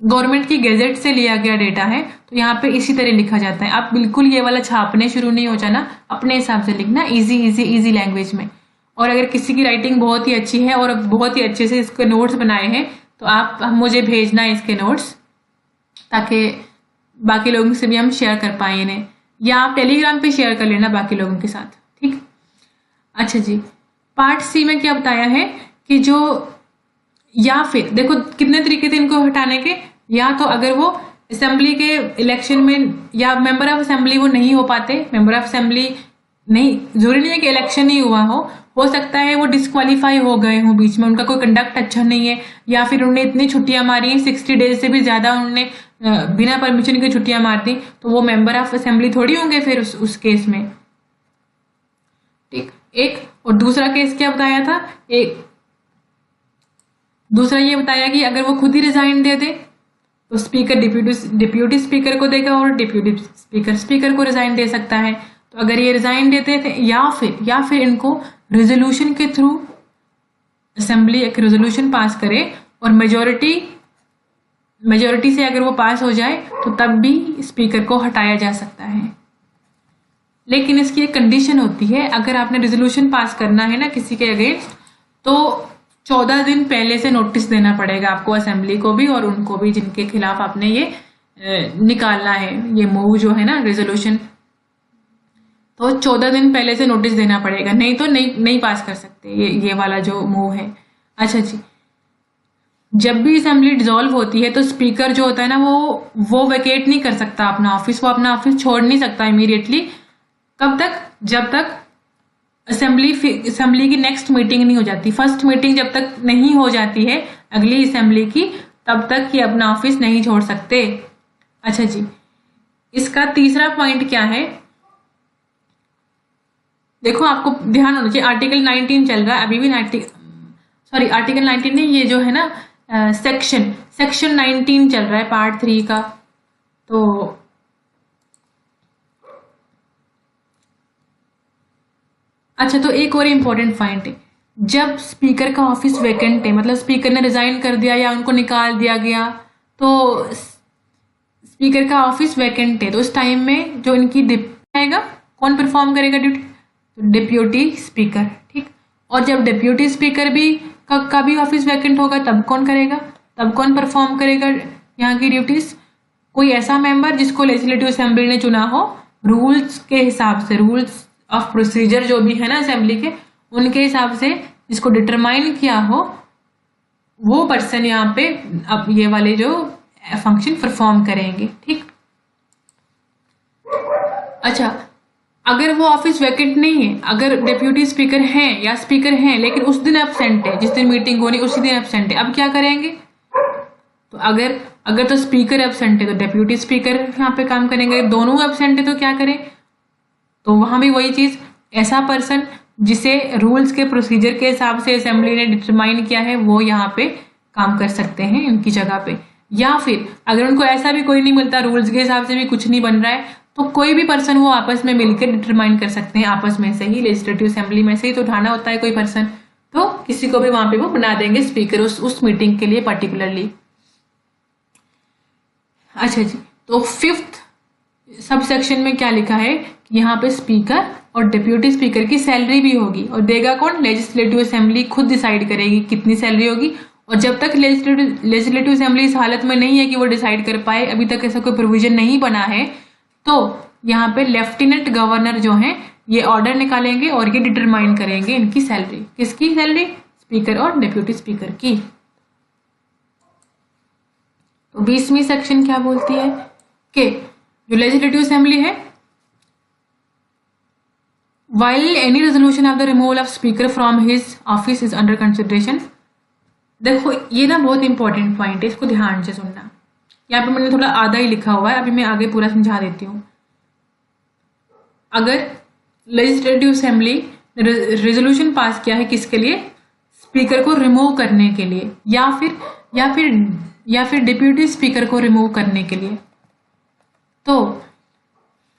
गवर्नमेंट की गैजेट से लिया गया डेटा है, तो यहाँ पे इसी तरह लिखा जाता है। आप बिल्कुल ये वाला छापने शुरू नहीं हो जाना, अपने हिसाब से लिखना, इजी इजी इजी लैंग्वेज में। और अगर किसी की राइटिंग बहुत ही अच्छी है और बहुत ही अच्छे से इसके नोट्स बनाए हैं तो आप मुझे भेजना इसके नोट्स, ताकि बाकी लोगों से भी हम शेयर कर पाए इन्हें, या आप टेलीग्राम पे शेयर कर लेना बाकी लोगों के साथ, ठीक। अच्छा जी, पार्ट सी में क्या बताया है कि जो, या फिर देखो कितने तरीके थे इनको हटाने के, या तो अगर वो असेंबली के इलेक्शन में या मेंबर ऑफ असेंबली वो नहीं हो पाते, मेंबर ऑफ असेंबली नहीं, जरूरी नहीं है कि इलेक्शन ही हुआ हो सकता है वो डिस्क्वालीफाई हो गए हो बीच में, उनका कोई कंडक्ट अच्छा नहीं है, या फिर उन्होंने इतनी छुट्टियां मारी हैं 60 डेज से भी ज्यादा उन्होंने बिना परमिशन के छुट्टियां मार दी, तो वो मेंबर ऑफ असेंबली थोड़ी होंगे फिर उस केस में, ठीक। एक और दूसरा केस क्या बताया था, एक दूसरा ये बताया कि अगर वो खुद ही रिजाइन दे दे तो स्पीकर डिप्यूटी स्पीकर को देगा और डिप्यूटी स्पीकर स्पीकर को रिजाइन दे सकता है। तो अगर ये रिजाइन देते थे या फिर इनको रेजोल्यूशन के थ्रू असेंबली एक रेजोल्यूशन पास करे और मेजोरिटी से अगर वो पास हो जाए तो तब भी स्पीकर को हटाया जा सकता है। लेकिन इसकी एक कंडीशन होती है, अगर आपने रेजोल्यूशन पास करना है ना किसी के अगेंस्ट, तो 14 दिन पहले से नोटिस देना पड़ेगा आपको, असेंबली को भी और उनको भी जिनके खिलाफ आपने ये निकालना है, ये मूव जो है ना रेजोल्यूशन, तो 14 दिन पहले से नोटिस देना पड़ेगा, नहीं तो नहीं पास कर सकते ये वाला जो मूव है। अच्छा जी, जब भी असेंबली डिसॉल्व होती है तो स्पीकर जो होता है ना वो वेकेट नहीं कर सकता अपना ऑफिस, वो अपना ऑफिस छोड़ नहीं सकता इमीडिएटली। कब तक? जब तक असेंबली की नेक्स्ट मीटिंग नहीं हो जाती, फर्स्ट मीटिंग जब तक नहीं हो जाती है अगली असेंबली की, तब तक ये अपना ऑफिस नहीं छोड़ सकते। अच्छा जी, इसका तीसरा पॉइंट क्या है, देखो आपको ध्यान होना चाहिए, आर्टिकल 19 चल रहा है अभी भी, आर्टिकल 19 नहीं, ये जो है ना सेक्शन 19 चल रहा है पार्ट 3 का। तो अच्छा, तो एक और इम्पोर्टेंट पॉइंट है, जब स्पीकर का ऑफिस वैकेंट है, मतलब स्पीकर ने रिजाइन कर दिया या उनको निकाल दिया गया, तो स्पीकर का ऑफिस वैकेंट है, तो उस टाइम में जो इनकी आएगा, कौन परफॉर्म करेगा ड्यूटी? डिप्यूटी स्पीकर, ठीक। और जब डिप्यूटी स्पीकर भी का भी ऑफिस वैकेंट होगा तब कौन करेगा, तब कौन परफॉर्म करेगा यहाँ की ड्यूटीज? कोई ऐसा मेंबर जिसको लेजिस्लेटिव असेंबली ने चुना हो, रूल्स के हिसाब से, रूल्स ऑफ प्रोसीजर जो भी है ना असेंबली के, उनके हिसाब से जिसको डिटरमाइन किया हो, वो पर्सन यहाँ पे अब ये वाले जो फंक्शन परफॉर्म करेंगे, ठीक। अच्छा, अगर वो ऑफिस वैकेंट नहीं है, अगर डिप्यूटी स्पीकर हैं या स्पीकर हैं लेकिन उस दिन एब्सेंट है, जिस दिन मीटिंग होनी उसी दिन एब्सेंट है, अब क्या करेंगे? तो अगर तो स्पीकर एब्सेंट है तो डिप्यूटी स्पीकर यहाँ पे काम करेंगे, दोनों एब्सेंट है तो क्या करें? तो वहां भी वही चीज, ऐसा पर्सन जिसे रूल्स के प्रोसीजर के हिसाब से असेंबली ने डिटरमाइन किया है वो यहाँ पे काम कर सकते हैं इनकी जगह पे। या फिर अगर उनको ऐसा भी कोई नहीं मिलता, रूल्स के हिसाब से भी कुछ नहीं बन रहा है, तो कोई भी पर्सन वो आपस में मिलकर डिटरमाइन कर सकते हैं, आपस में से ही, लेजिस्लेटिव असेंबली में से ही तो उठाना होता है कोई पर्सन, तो किसी को भी वहां पे वो बना देंगे स्पीकर उस मीटिंग के लिए पर्टिकुलरली। अच्छा जी, तो 5th सब सेक्शन में क्या लिखा है कि यहाँ पे स्पीकर और डिप्यूटी स्पीकर की सैलरी भी होगी, और देगा कौन? लेजिस्लेटिव असेंबली खुद डिसाइड करेगी कितनी सैलरी होगी। और जब तक लेजिस्लेटिव असेंबली इस हालत में नहीं है कि वो डिसाइड कर पाए, अभी तक ऐसा कोई प्रोविजन नहीं बना है, तो यहाँ पे लेफ्टिनेंट गवर्नर जो हैं ये ऑर्डर निकालेंगे और ये डिटरमाइन करेंगे इनकी सैलरी। किसकी सैलरी? स्पीकर और डिप्यूटी स्पीकर की। तो 20वीं सेक्शन क्या बोलती है कि जो लेजिस्लेटिव असेंबली है, while any resolution of the removal of speaker from his office is under consideration। देखो ये ना बहुत इंपॉर्टेंट पॉइंट है, इसको ध्यान से सुनना। यहाँ पे मैंने थोड़ा आधा ही लिखा हुआ है, अभी मैं आगे पूरा समझा देती हूँ। अगर लेजिस्लेटिव असेंबली ने रेजोल्यूशन पास किया है किसके लिए? स्पीकर को रिमूव करने के लिए, या फिर डिप्यूटी स्पीकर को रिमूव करने के लिए, तो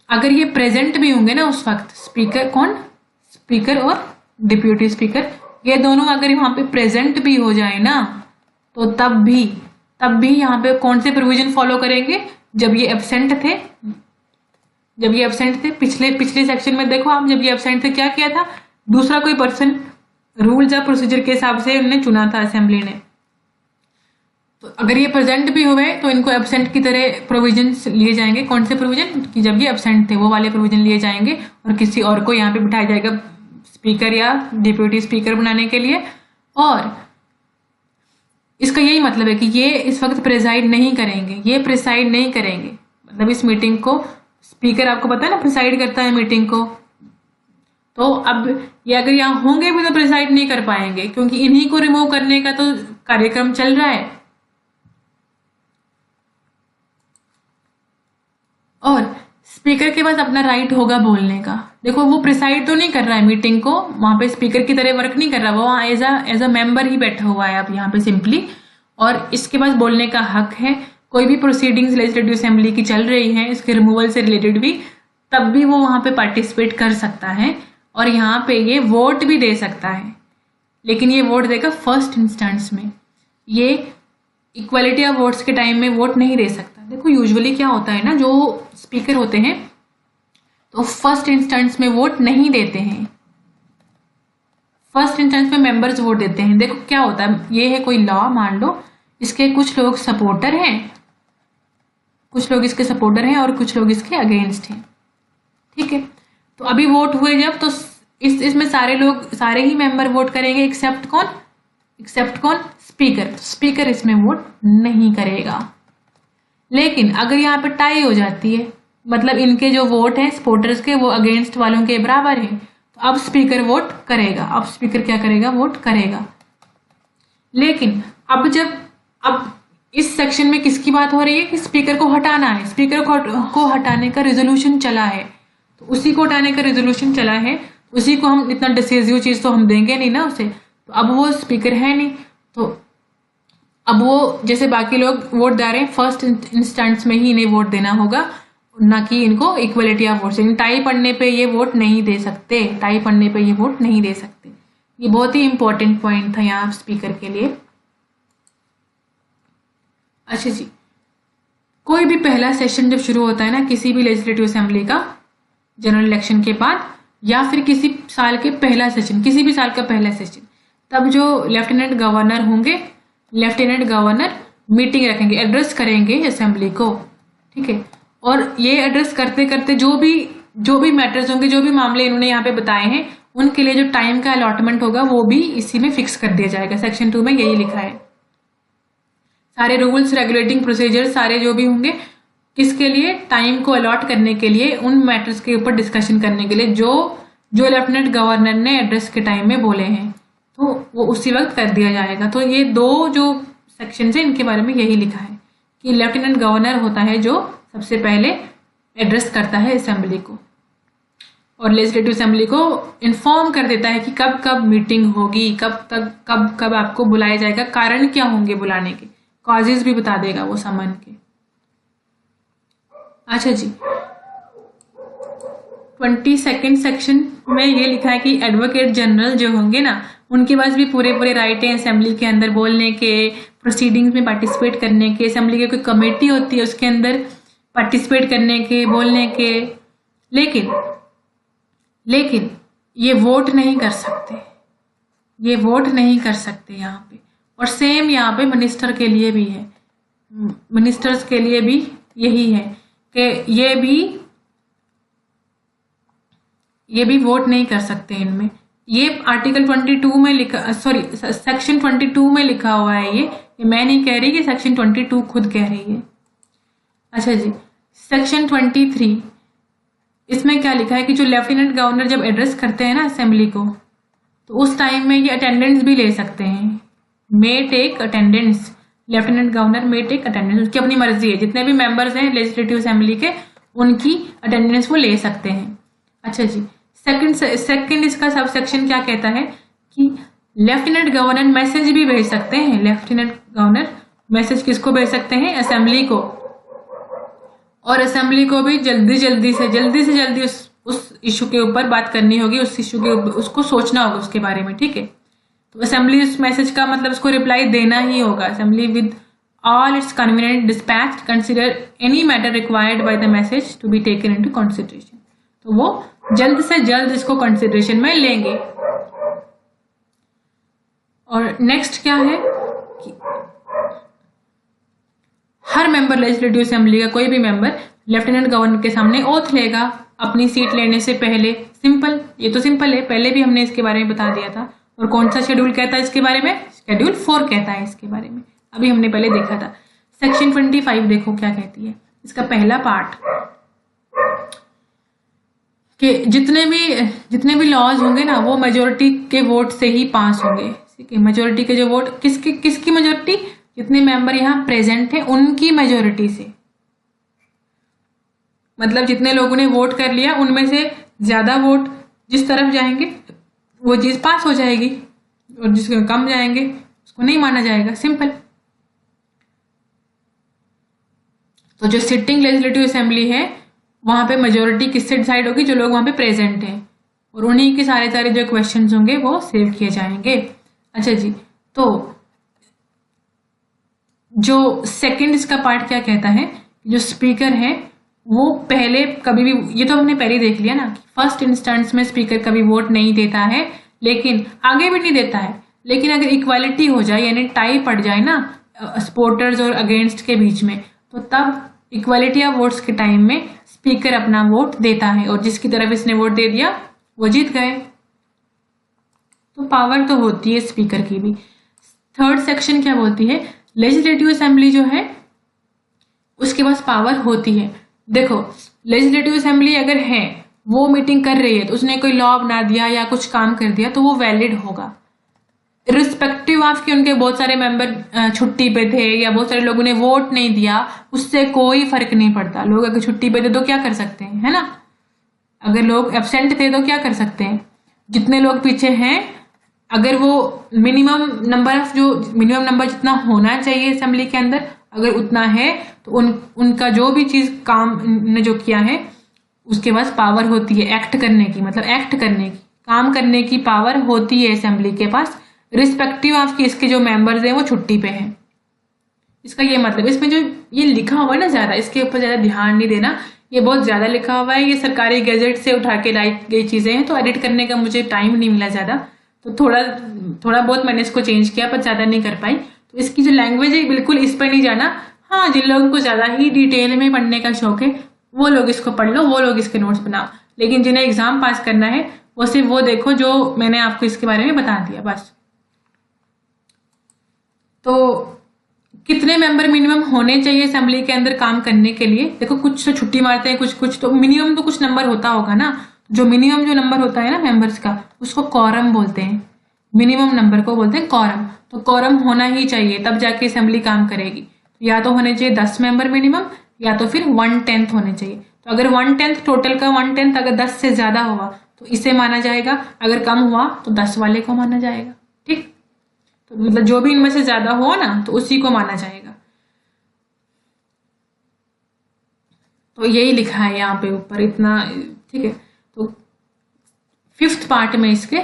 अगर ये प्रेजेंट भी होंगे ना उस वक्त, स्पीकर कौन, स्पीकर और डिप्यूटी स्पीकर, ये दोनों अगर वहां पे प्रेजेंट भी हो जाए ना, तो तब भी यहाँ पे कौन से प्रोविजन फॉलो करेंगे, जब ये एब्सेंट थे पिछले सेक्शन में देखो आप, जब ये एब्सेंट थे क्या किया था, दूसरा कोई पर्सन रूल्स या प्रोसीजर के हिसाब से उन्होंने चुना था असेंबली ने। तो अगर ये प्रेजेंट भी हुए तो इनको एब्सेंट की तरह प्रोविजन लिए जाएंगे। कौन से प्रोविजन, कि जब ये एब्सेंट थे वो वाले प्रोविजन लिए जाएंगे, और किसी और को यहाँ पे बिठाया जाएगा स्पीकर या डिप्यूटी स्पीकर बनाने के लिए। और इसका यही मतलब है कि ये इस वक्त प्रिसाइड नहीं करेंगे, मतलब इस मीटिंग को स्पीकर, आपको पता है ना, प्रिसाइड करता है मीटिंग को। तो अब ये अगर यहाँ होंगे भी तो प्रिसाइड नहीं कर पाएंगे, क्योंकि इन्हीं को रिमूव करने का तो कार्यक्रम चल रहा है। और स्पीकर के पास अपना राइट होगा बोलने का। देखो वो प्रिसाइड तो नहीं कर रहा है मीटिंग को, वहां पे स्पीकर की तरह वर्क नहीं कर रहा, वो एज अ मेंबर ही बैठा हुआ है अब यहाँ पे सिंपली, और इसके पास बोलने का हक है। कोई भी प्रोसीडिंग्स लेजिस्लेटिव असेंबली की चल रही है, इसके रिमूवल से रिलेटेड भी, तब भी वो वहां पे पार्टिसिपेट कर सकता है, और यहाँ पे ये वोट भी दे सकता है। लेकिन ये वोट देगा फर्स्ट इंस्टेंस में, ये इक्वालिटी ऑफ वोट्स के टाइम में वोट नहीं दे सकता। देखो यूजुअली क्या होता है ना, जो स्पीकर होते हैं तो फर्स्ट इंस्टेंस में वोट नहीं देते हैं, फर्स्ट इंस्टेंस में मेंबर्स वोट देते हैं। देखो क्या होता है, ये है कोई लॉ, मान लो इसके कुछ लोग सपोर्टर हैं, कुछ लोग इसके सपोर्टर हैं और कुछ लोग इसके अगेंस्ट हैं, ठीक है। तो अभी वोट हुए जब, तो इसमें सारे ही मेंबर वोट करेंगे एक्सेप्ट कौन, स्पीकर इसमें वोट नहीं करेगा। लेकिन अगर यहाँ पे टाई हो जाती है, मतलब इनके जो वोट हैं सपोर्टर्स के वो अगेंस्ट वालों के बराबर हैं, तो अब स्पीकर वोट करेगा। अब स्पीकर क्या करेगा, वोट करेगा। लेकिन अब इस सेक्शन में किसकी बात हो रही है कि स्पीकर को हटाना है, स्पीकर को हटाने का रेजोल्यूशन चला है, तो उसी को हटाने का रेजोल्यूशन चला है, उसी को हम इतना डिसिसिव चीज तो हम देंगे नहीं ना उसे। तो अब वो स्पीकर है नहीं, तो अब वो जैसे बाकी लोग वोट दे रहे हैं, फर्स्ट इंस्टेंस में ही इन्हें वोट देना होगा, ना कि इनको इक्वलिटी ऑफ वोट्स। टाई पड़ने पे ये वोट नहीं दे सकते, ये बहुत ही इंपॉर्टेंट पॉइंट था यहाँ स्पीकर के लिए। अच्छा जी, कोई भी पहला सेशन जब शुरू होता है ना किसी भी लेजिस्लेटिव असेंबली का, जनरल इलेक्शन के बाद, या फिर किसी साल के पहला सेशन, किसी भी साल का पहला सेशन, तब जो लेफ्टिनेंट गवर्नर होंगे, लेफ्टिनेंट गवर्नर मीटिंग रखेंगे, एड्रेस करेंगे असेंबली को, ठीक है। और ये एड्रेस करते करते जो भी मैटर्स होंगे, जो भी मामले इन्होंने यहाँ पे बताए हैं, उनके लिए जो टाइम का अलॉटमेंट होगा वो भी इसी में फिक्स कर दिया जाएगा। सेक्शन 2 में यही लिखा है। सारे रूल्स, रेगुलेटिंग प्रोसीजर, सारे जो भी होंगे, किसके लिए, टाइम को अलॉट करने के लिए, उन मैटर्स के ऊपर डिस्कशन करने के लिए जो लेफ्टिनेंट गवर्नर ने एड्रेस के टाइम में बोले हैं, तो वो उसी वक्त कर दिया जाएगा। तो ये दो जो सेक्शन है इनके बारे में यही लिखा है कि लेफ्टिनेंट गवर्नर होता है जो सबसे पहले एड्रेस करता है असेंबली को, और लेजिस्लेटिव असेंबली को इन्फॉर्म कर देता है कि कब कब मीटिंग होगी, कब आपको बुलाया जाएगा, कारण क्या होंगे बुलाने के, कॉजेज भी बता देगा वो समन के। अच्छा जी, 22nd सेक्शन में ये लिखा है कि एडवोकेट जनरल जो होंगे ना, उनके पास भी पूरे राइट हैं असेंबली के अंदर बोलने के, प्रोसीडिंग्स में पार्टिसिपेट करने के। असेंबली की कोई कमेटी होती है उसके अंदर पार्टिसिपेट करने के, बोलने के, लेकिन ये वोट नहीं कर सकते, यहाँ पे। और सेम यहाँ पे मिनिस्टर के लिए भी है, मिनिस्टर्स के लिए भी यही है कि ये भी वोट नहीं कर सकते इनमें। ये आर्टिकल 22 में लिखा, सॉरी सेक्शन 22 में लिखा हुआ है। ये मैं नहीं कह रही कि सेक्शन 22 खुद कह रही है। अच्छा जी, सेक्शन 23, इसमें क्या लिखा है कि जो लेफ्टिनेंट गवर्नर जब एड्रेस करते हैं ना असेंबली को, तो उस टाइम में ये अटेंडेंस भी ले सकते हैं, may take attendance. Lieutenant governor may take attendance, उसकी अपनी मर्जी है, जितने भी मेंबर्स हैं लेजिस्लेटिव असेंबली के उनकी अटेंडेंस वो ले सकते हैं। अच्छा जी, सेकंड इसका सब सेक्शन क्या कहता है कि लेफ्टिनेंट गवर्नर मैसेज भी भेज सकते हैं। लेफ्टिनेंट गवर्नर मैसेज किसको भेज सकते हैं, असेंबली को। और असेंबली को भी जल्दी से जल्दी उस इशू के ऊपर बात करनी होगी, उस इशू के ऊपर उसको सोचना होगा उसके बारे में, ठीक है। तो असेंबली उस मैसेज का मतलब उसको रिप्लाई देना ही होगा। Assembly with all its convenient despatch consider any matter required by the message to be taken into consideration. तो वो जल्द से जल्द इसको कंसिडरेशन में लेंगे। और नेक्स्ट क्या है कि हर मेंबर लेजिस्लेटिव असेंबली का कोई भी मेंबर लेफ्टिनेंट गवर्नर के सामने ओथ लेगा अपनी सीट लेने से पहले। सिंपल, ये तो सिंपल है, पहले भी हमने इसके बारे में बता दिया था। और कौन सा शेड्यूल कहता है इसके बारे में? शेड्यूल 4 कहता है इसके बारे में, अभी हमने पहले देखा था। सेक्शन 25 देखो क्या कहती है, इसका पहला पार्ट कि जितने भी लॉज होंगे ना वो मेजोरिटी के वोट से ही पास होंगे, ठीक है। मेजोरिटी के जो वोट, किसकी मेजोरिटी? जितने मेंबर यहाँ प्रेजेंट हैं उनकी मेजोरिटी से, मतलब जितने लोगों ने वोट कर लिया उनमें से ज्यादा वोट जिस तरफ जाएंगे वो चीज पास हो जाएगी, और जिसके कम जाएंगे उसको नहीं माना जाएगा। सिंपल। तो जो सिटिंग लेजिस्लेटिव असेंबली है वहां पे मेजोरिटी किससे डिसाइड होगी? जो लोग वहां पे प्रेजेंट हैं, और उन्हीं के सारे जो क्वेश्चंस होंगे वो सेव किए जाएंगे। अच्छा जी, तो जो सेकंड इसका पार्ट क्या कहता है, जो स्पीकर है वो पहले कभी भी, ये तो हमने पहले देख लिया ना, फर्स्ट इंस्टेंस में स्पीकर कभी वोट नहीं देता है, लेकिन आगे भी नहीं देता है। लेकिन अगर इक्वालिटी हो जाए यानी टाई पड़ जाए ना सपोर्टर्स और अगेंस्ट के बीच में, तो तब इक्वालिटी ऑफ वोट्स के टाइम में स्पीकर अपना वोट देता है, और जिसकी तरफ इसने वोट दे दिया वो जीत गए। तो पावर तो होती है स्पीकर की भी। थर्ड सेक्शन क्या बोलती है? लेजिस्लेटिव असेंबली जो है उसके पास पावर होती है। देखो, लेजिस्लेटिव असेंबली अगर है, वो मीटिंग कर रही है, तो उसने कोई लॉ बना दिया या कुछ काम कर दिया तो वो वैलिड होगा, रिस्पेक्टिव ऑफ कि उनके बहुत सारे मेंबर छुट्टी पे थे या बहुत सारे लोगों ने वोट नहीं दिया, उससे कोई फर्क नहीं पड़ता। लोग अगर छुट्टी पे थे तो क्या कर सकते हैं, है ना? अगर लोग एब्सेंट थे तो क्या कर सकते हैं? जितने लोग पीछे हैं, अगर वो मिनिमम नंबर जितना होना चाहिए असेंबली के अंदर अगर उतना है, तो उनका जो भी चीज काम ने जो किया है उसके पास पावर होती है एक्ट करने की, मतलब एक्ट करने की, काम करने की पावर होती है असेंबली के पास, रिस्पेक्टिव ऑफ कि इसके जो मेंबर्स हैं वो छुट्टी पे हैं। इसका ये मतलब, इसमें जो ये लिखा हुआ है ना, ज्यादा इसके ऊपर ज्यादा ध्यान नहीं देना, ये बहुत ज्यादा लिखा हुआ है, ये सरकारी गैजेट से उठा के लाई गई चीजें हैं, तो एडिट करने का मुझे टाइम नहीं मिला ज्यादा, तो थोड़ा बहुत मैंने इसको चेंज किया पर ज्यादा नहीं कर पाई। तो इसकी जो लैंग्वेज है बिल्कुल इस पर नहीं जाना। हाँ, जिन लोगों को ज्यादा ही डिटेल में पढ़ने का शौक है वो लोग इसको पढ़ लो, वो लोग इसके नोट्स बनाओ, लेकिन जिन्हें एग्जाम पास करना है वो सिर्फ वो देखो जो मैंने आपको इसके बारे में बता दिया बस। तो कितने मेंबर मिनिमम होने चाहिए असेंबली के अंदर काम करने के लिए? देखो, कुछ तो छुट्टी मारते हैं, कुछ तो मिनिमम तो कुछ नंबर होता होगा ना। जो मिनिमम जो नंबर होता है ना मेंबर्स का, उसको कॉरम बोलते हैं। मिनिमम नंबर को बोलते हैं कॉरम। तो कॉरम होना ही चाहिए, तब जाके असेंबली काम करेगी। या तो होने चाहिए 10 मेंबर मिनिमम, या तो फिर 1/10 होने चाहिए। तो अगर 1/10 टोटल का 1/10 अगर 10 से ज्यादा होगा तो इसे माना जाएगा, अगर कम हुआ तो 10 वाले को माना जाएगा। ठीक, तो मतलब जो भी इनमें से ज्यादा हो ना तो उसी को माना जाएगा। तो यही लिखा है यहाँ पे ऊपर इतना, ठीक है। तो 5th पार्ट में इसके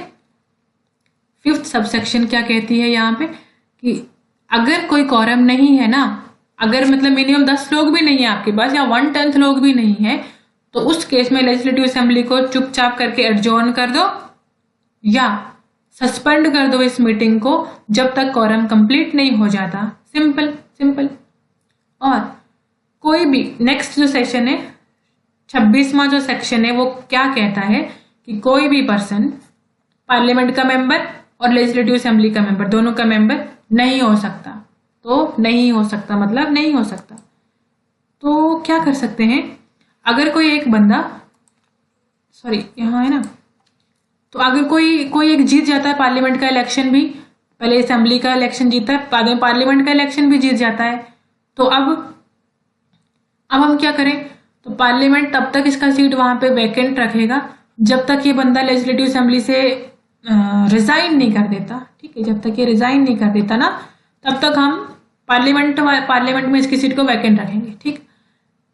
5th सबसेक्शन क्या कहती है यहाँ पे कि अगर कोई कॉरम नहीं है ना, अगर मतलब मिनिमम 10 लोग भी नहीं है आपके पास या 1/10 लोग भी नहीं है, तो उस केस में लेजिस्लेटिव असेंबली को चुपचाप करके एडजॉर्न कर दो या सस्पेंड कर दो इस मीटिंग को जब तक कॉरम कंप्लीट नहीं हो जाता। सिंपल। और कोई भी नेक्स्ट जो सेक्शन है 26वां जो सेक्शन है वो क्या कहता है कि कोई भी पर्सन पार्लियामेंट का मेंबर और लेजिस्लेटिव असेंबली का मेंबर दोनों का मेंबर नहीं हो सकता। तो नहीं हो सकता मतलब नहीं हो सकता। तो क्या कर सकते हैं? अगर कोई एक बंदा, सॉरी यहाँ है ना, तो अगर कोई एक जीत जाता है पार्लियामेंट का इलेक्शन भी, पहले असेंबली का इलेक्शन जीता है, बाद में पार्लियामेंट का इलेक्शन भी जीत जाता है, तो अब हम क्या करें? तो पार्लियामेंट तब तक इसका सीट वहां पे वैकेंट रखेगा जब तक ये बंदा लेजिस्लेटिव असेंबली से रिजाइन नहीं कर देता। ठीक है, जब तक ये रिजाइन नहीं कर देता ना, तब तक हम पार्लियामेंट में इसकी सीट को वैकेंट रखेंगे। ठीक,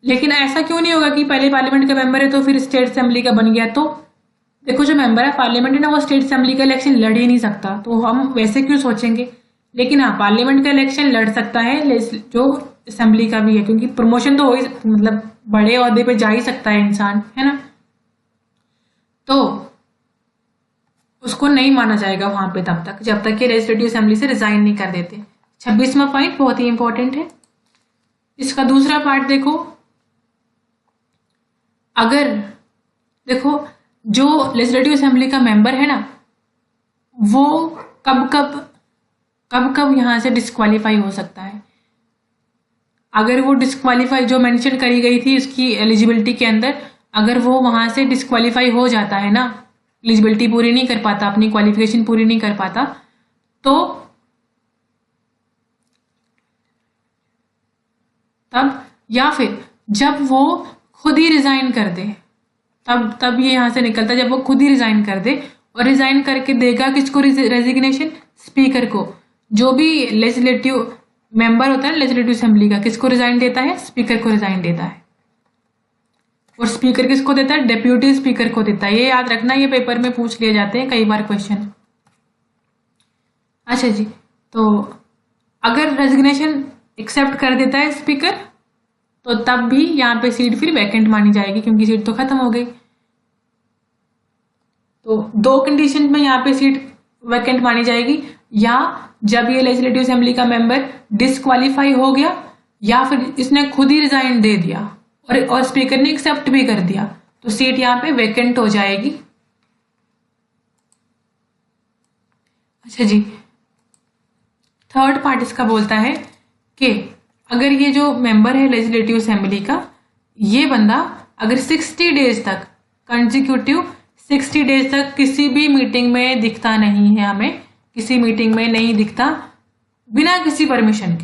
लेकिन ऐसा क्यों नहीं होगा कि पहले पार्लियामेंट का मेंबर है तो फिर स्टेट असेंबली का बन गया? तो देखो, जो मेंबर है पार्लियामेंट है ना, वो स्टेट असेंबली का इलेक्शन लड़ ही नहीं सकता, तो हम वैसे क्यों सोचेंगे। लेकिन हाँ, पार्लियामेंट का इलेक्शन लड़ सकता है जो असेंबली का भी है, क्योंकि प्रमोशन तो हो ही, मतलब बड़े ओहदे पे जा ही सकता है इंसान, है ना। तो उसको नहीं माना जाएगा वहां पे तब तक जब तक कि लेजिस्लेटिव असेंबली से रिजाइन नहीं कर देते। 26वां पॉइंट बहुत ही इंपॉर्टेंट है। इसका दूसरा पार्ट देखो, अगर देखो जो लेजिस्लेटिव असेंबली का मेंबर है ना, वो कब कब यहां से डिस्क्वालीफाई हो सकता है। अगर वो डिस्क्वालीफाई जो मेंशन करी गई थी उसकी एलिजिबिलिटी के अंदर, अगर वो वहां से डिस्क्वालीफाई हो जाता है ना, एलिजिबिलिटी पूरी नहीं कर पाता, अपनी क्वालिफिकेशन पूरी नहीं कर पाता, तो तब, या फिर जब वो खुद ही रिजाइन कर दे, तब ये यहां से निकलता है जब वो खुद ही रिजाइन कर दे। और रिजाइन करके देगा किसको रेजिग्नेशन? स्पीकर को। जो भी लेजिस्लेटिव मेंबर होता है लेजिस्लेटिव असेंबली का, किसको रिजाइन देता है? स्पीकर को रिजाइन देता है। और स्पीकर किसको देता है? डेप्यूटी स्पीकर को देता है। ये याद रखना, ये पेपर में पूछ लिए जाते हैं कई बार क्वेश्चन। अच्छा जी, तो अगर रेजिग्नेशन एक्सेप्ट कर देता है स्पीकर, तो तब भी यहाँ पे सीट फिर वैकेंट मानी जाएगी, क्योंकि सीट तो खत्म हो गई। तो दो कंडीशन में यहाँ पे सीट वैकेंट मानी जाएगी, या जब ये लेजिस्लेटिव असेंबली का मेंबर डिस्क्वालीफाई हो गया, या फिर इसने खुद ही रिजाइन दे दिया और स्पीकर ने एक्सेप्ट भी कर दिया, तो सीट यहाँ पे वैकेंट हो जाएगी। अच्छा जी, थर्ड पार्ट इसका बोलता है कि अगर ये जो मेंबर है लेजिस्लेटिव असेंबली का, ये बंदा अगर 60 डेज तक कंसेक्यूटिव 60 डेज तक किसी भी मीटिंग में दिखता नहीं है, हमें किसी मीटिंग में नहीं दिखता, बिना किसी परमिशन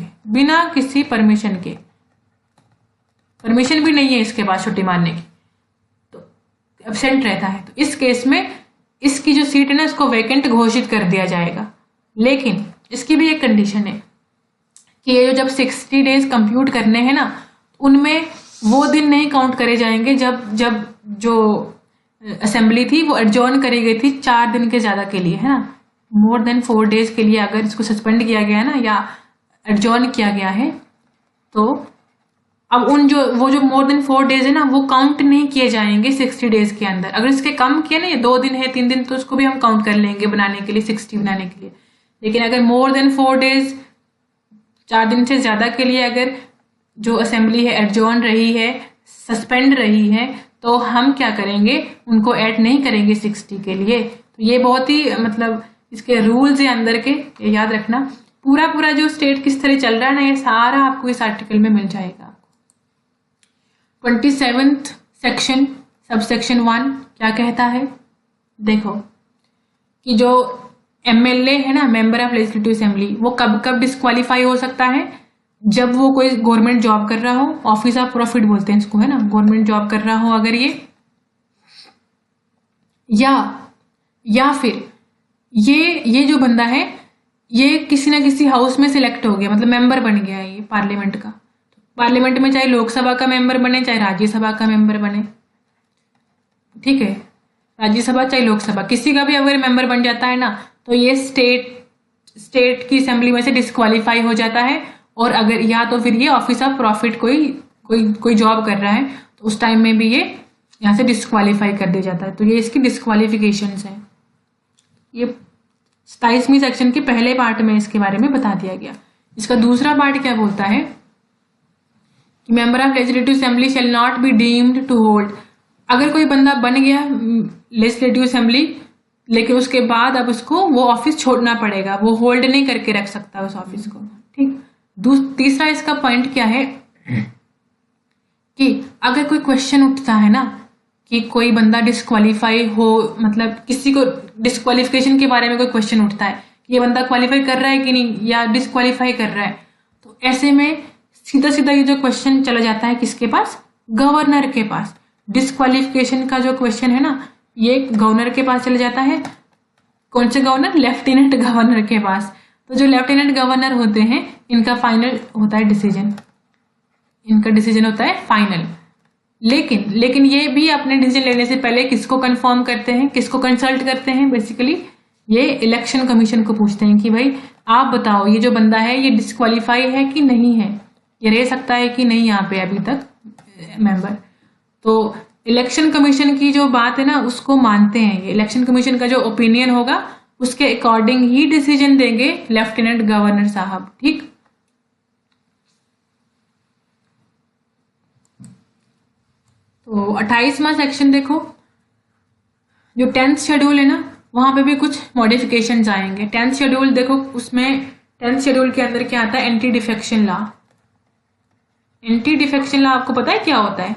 के, परमिशन भी नहीं है इसके पास छुट्टी मारने की, तो एब्सेंट रहता है, तो इस केस में इसकी जो सीट है ना, इसको वैकेंट घोषित कर दिया जाएगा। लेकिन इसकी भी एक कंडीशन है कि ये जब 60 डेज कंप्यूट करने हैं ना, उनमें वो दिन नहीं काउंट करे जाएंगे जब जो असेंबली थी वो एडजॉर्न करी गई थी 4 दिन के ज्यादा के लिए, है ना। मोर देन 4 डेज के लिए अगर इसको सस्पेंड किया गया है ना, या एडजॉर्न किया गया है, तो अब वो जो मोर देन 4 डेज है ना, वो काउंट नहीं किए जाएंगे 60 डेज के अंदर। अगर इसके कम किए ना, ये 2 दिन है 3 दिन, तो उसको भी हम काउंट कर लेंगे बनाने के लिए, 60 बनाने के लिए। लेकिन अगर मोर देन 4 डेज, 4 दिन से ज्यादा के लिए अगर जो असेंबली है एडजॉर्न रही है, सस्पेंड रही है, तो हम क्या करेंगे, उनको ऐड नहीं करेंगे 60 के लिए। तो ये बहुत ही मतलब इसके रूल्स है अंदर के, ये याद रखना। पूरा जो स्टेट किस तरह चल रहा है ना, ये सारा आपको इस आर्टिकल में मिल जाएगा। 27th सेक्शन सबसेक्शन 1 क्या कहता है, देखो कि जो एमएलए है ना, मेंबर ऑफ लेजिस्लेटिव असेंबली, वो कब डिस्क्वालीफाई हो सकता है? जब वो कोई गवर्नमेंट जॉब कर रहा हो, ऑफिस ऑफ प्रॉफिट बोलते हैं इसको, है ना, गवर्नमेंट जॉब कर रहा हो अगर ये, या फिर ये जो बंदा है, ये किसी ना किसी हाउस में सिलेक्ट हो गया, मतलब मेंबर बन गया है ये पार्लियामेंट का। पार्लियामेंट में चाहे लोकसभा का मेंबर बने, चाहे राज्यसभा का मेंबर बने, ठीक है, राज्यसभा चाहे लोकसभा, किसी का भी अगर मेंबर बन जाता है ना, तो ये स्टेट की असेंबली में से डिस्क्वालीफाई हो जाता है। और अगर या तो फिर ये ऑफिस ऑफ प्रॉफिट कोई जॉब कर रहा है, तो उस टाइम में भी ये यहाँ से डिस्क्वालीफाई कर दिया जाता है। तो ये इसकी डिस्क्वालिफिकेशंस है। ये 27वीं सेक्शन के पहले पार्ट में इसके बारे में बता दिया गया। इसका दूसरा पार्ट क्या बोलता है कि member of legislative assembly shall not be deemed to hold. अगर कोई बंदा बन गया लेजिस्लेटिव असेंबली, लेकिन उसके बाद अब उसको वो ऑफिस छोड़ना पड़ेगा, वो होल्ड नहीं करके रख सकता उस ऑफिस को, ठीक। तीसरा इसका पॉइंट क्या है कि अगर कोई क्वेश्चन उठता है ना कि कोई बंदा डिस्क्वालीफाई हो, मतलब किसी को डिस्क्वालिफिकेशन के बारे में कोई क्वेश्चन उठता है कि ये बंदा क्वालिफाई कर रहा है कि नहीं, या डिस्क्वालीफाई कर रहा है, तो ऐसे में सीधा ये जो क्वेश्चन चला जाता है किसके पास? गवर्नर के पास। डिस्क्वालिफिकेशन का जो क्वेश्चन है ना, ये गवर्नर के पास चला जाता है। कौन से गवर्नर? लेफ्टिनेंट गवर्नर के पास। तो जो लेफ्टिनेंट गवर्नर होते हैं, इनका फाइनल होता है डिसीजन। इनका डिसीजन होता है फाइनल। लेकिन ये भी अपने डिसीजन लेने से पहले किसको कंफर्म करते हैं, किसको कंसल्ट करते हैं? बेसिकली ये इलेक्शन कमीशन को पूछते हैं कि भाई आप बताओ ये जो बंदा है ये डिस्क्वालीफाई है कि नहीं है, ये रह सकता है कि नहीं यहाँ पे अभी तक मेंबर। तो इलेक्शन कमीशन की जो बात है ना उसको मानते हैं। इलेक्शन कमीशन का जो ओपिनियन होगा उसके अकॉर्डिंग ही डिसीजन देंगे लेफ्टिनेंट गवर्नर साहब। ठीक, तो 28वां सेक्शन देखो, जो 10th शेड्यूल है ना वहां पे भी कुछ मॉडिफिकेशंस आएंगे। 10th शेड्यूल देखो, उसमें 10th शेड्यूल के अंदर क्या आता है? Anti defection law. Anti defection law आपको पता है क्या होता है?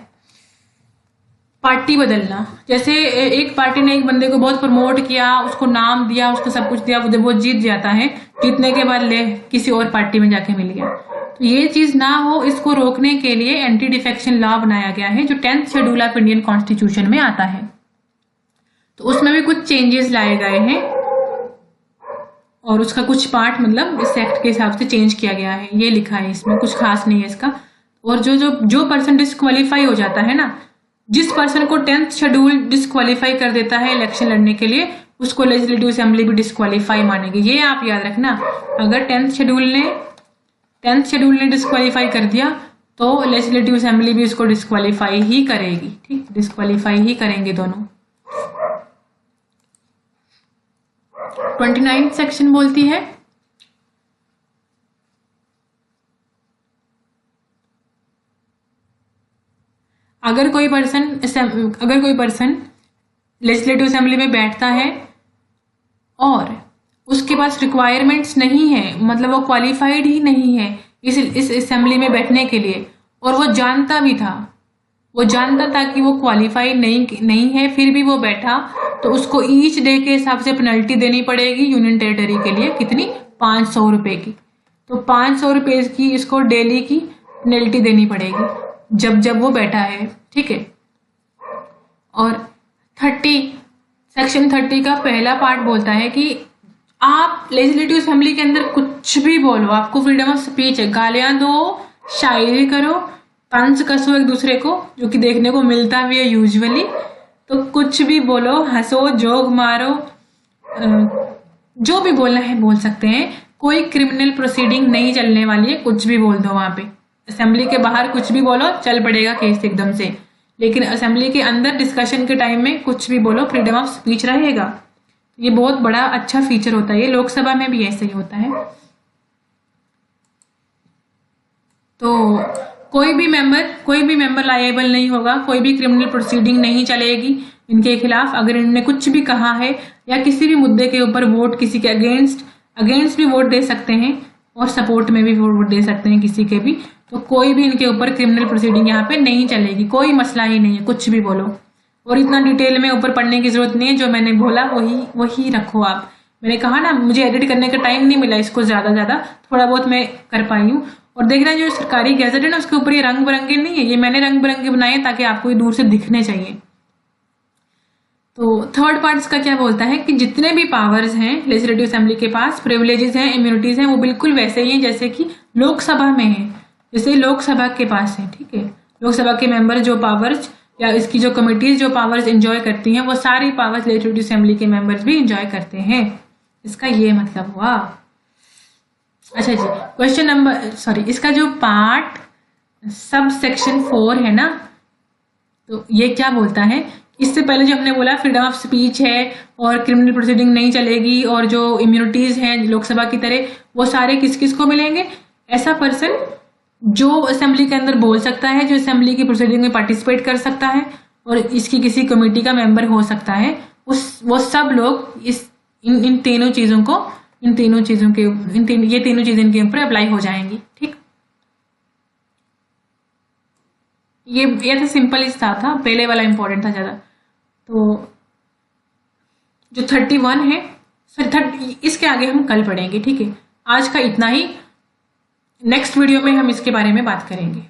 पार्टी बदलना। जैसे एक पार्टी ने एक बंदे को बहुत प्रमोट किया, उसको नाम दिया, उसको सब कुछ दिया, जब वो जीत जाता है, जीतने के बाद ले किसी और पार्टी में जाके मिल गया। तो ये चीज ना हो, इसको रोकने के लिए एंटी डिफेक्शन लॉ बनाया गया है जो 10th schedule of Indian constitution में आता है। तो उसमें भी कुछ चेंजेस लाए गए हैं और उसका कुछ पार्ट मतलब इस एक्ट के हिसाब से चेंज किया गया है। ये लिखा है इसमें, कुछ खास नहीं है इसका। और जो पर्सन डिस्क्वालीफाई हो जाता है ना, जिस पर्सन को 10th शेड्यूल डिस्क्वालीफाई कर देता है इलेक्शन लड़ने के लिए, उसको लेजिस्लेटिव असेंबली भी डिस्क्वालीफाई मानेगी। ये आप याद रखना, अगर 10th शेड्यूल ने डिस्क्वालीफाई कर दिया तो लेजिस्लेटिव असेंबली भी उसको डिस्क्वालीफाई ही करेगी। ठीक, डिस्क्वालीफाई ही करेंगे दोनों। 29 सेक्शन बोलती है अगर कोई पर्सन लेजिस्लेटिव असेंबली में बैठता है और उसके पास रिक्वायरमेंट्स नहीं है, मतलब वो क्वालिफाइड ही नहीं है इस असेंबली में बैठने के लिए, और वो जानता था कि वो क्वालिफाइड नहीं है, फिर भी वो बैठा, तो उसको ईच डे के हिसाब से पेनल्टी देनी पड़ेगी यूनियन टेरिटरी के लिए। कितनी? 500 रुपए की। तो 500 रुपए की इसको डेली की पेनल्टी देनी पड़ेगी जब वो बैठा है। ठीक है। और सेक्शन 30 का पहला पार्ट बोलता है कि आप लेजिस्लेटिव असेंबली के अंदर कुछ भी बोलो, आपको फ्रीडम ऑफ स्पीच है। गालियां दो, शायरी करो, तंज कसो एक दूसरे को, जो कि देखने को मिलता भी है यूजुअली। तो कुछ भी बोलो, हंसो, जोक मारो, जो भी बोलना है बोल सकते हैं। कोई क्रिमिनल प्रोसीडिंग नहीं चलने वाली है, कुछ भी बोल दो वहां पे। असेंबली के बाहर कुछ भी बोलो, चल पड़ेगा केस एकदम से। लेकिन असेंबली के अंदर डिस्कशन के टाइम में कुछ भी बोलो, फ्रीडम ऑफ स्पीच रहेगा। ये बहुत बड़ा अच्छा फीचर होता है। ये लोकसभा में भी ऐसे ही होता है। तो कोई भी मेंबर लायबल नहीं होगा, कोई भी क्रिमिनल प्रोसीडिंग नहीं चलेगी इनके खिलाफ अगर इन्होंने कुछ भी कहा है, या किसी भी मुद्दे के ऊपर वोट, किसी के अगेंस्ट भी वोट दे सकते हैं और सपोर्ट में भी वोट दे सकते हैं किसी के भी। तो कोई भी इनके ऊपर क्रिमिनल प्रोसीडिंग यहाँ पे नहीं चलेगी, कोई मसला ही नहीं है, कुछ भी बोलो। और इतना डिटेल में ऊपर पढ़ने की जरूरत नहीं है, जो मैंने बोला वही रखो आप। मैंने कहा ना, मुझे एडिट करने का टाइम नहीं मिला इसको, ज्यादा थोड़ा बहुत मैं कर पाई हूँ। और देखना, जो सरकारी गैजेट है ना उसके ऊपर ये रंग बिरंगे नहीं है, ये मैंने रंग बिरंगे बनाए ताकि आपको ये दूर से दिखने चाहिए। तो थर्ड पार्ट इसका क्या बोलता है कि जितने भी पावर्स हैं लेजिस्लेटिव असेंबली के पास, प्रिविलेजेस हैं, इम्यूनिटीज हैं, वो बिल्कुल वैसे ही हैं जैसे कि लोकसभा में है, जैसे लोकसभा के पास है। ठीक है। लोकसभा के मेंबर जो पावर्स या इसकी जो कमिटीज जो पावर्स एंजॉय करती हैं, वो सारी पावर्स लेजिस्लेटिव असेंबली के मेंबर्स भी एंजॉय करते हैं। इसका ये मतलब हुआ। अच्छा जी, इसका जो पार्ट सब सेक्शन 4 है ना, तो ये क्या बोलता है? इससे पहले जो हमने बोला फ्रीडम ऑफ स्पीच है और क्रिमिनल प्रोसीडिंग नहीं चलेगी, और जो इम्यूनिटीज हैं लोकसभा की तरह, वो सारे किस किस को मिलेंगे? ऐसा पर्सन जो असेंबली के अंदर बोल सकता है, जो असेंबली की प्रोसीडिंग में पार्टिसिपेट कर सकता है और इसकी किसी कमेटी का मेंबर हो सकता है, वो सब लोग इन तीनों चीजों इनके ऊपर अप्लाई हो जाएंगी। ठीक, ये तो सिंपल ही था, पहले वाला इंपॉर्टेंट था ज्यादा। तो जो 31 है, इसके आगे हम कल पढ़ेंगे। ठीक है, आज का इतना ही। नेक्स्ट वीडियो में हम इसके बारे में बात करेंगे।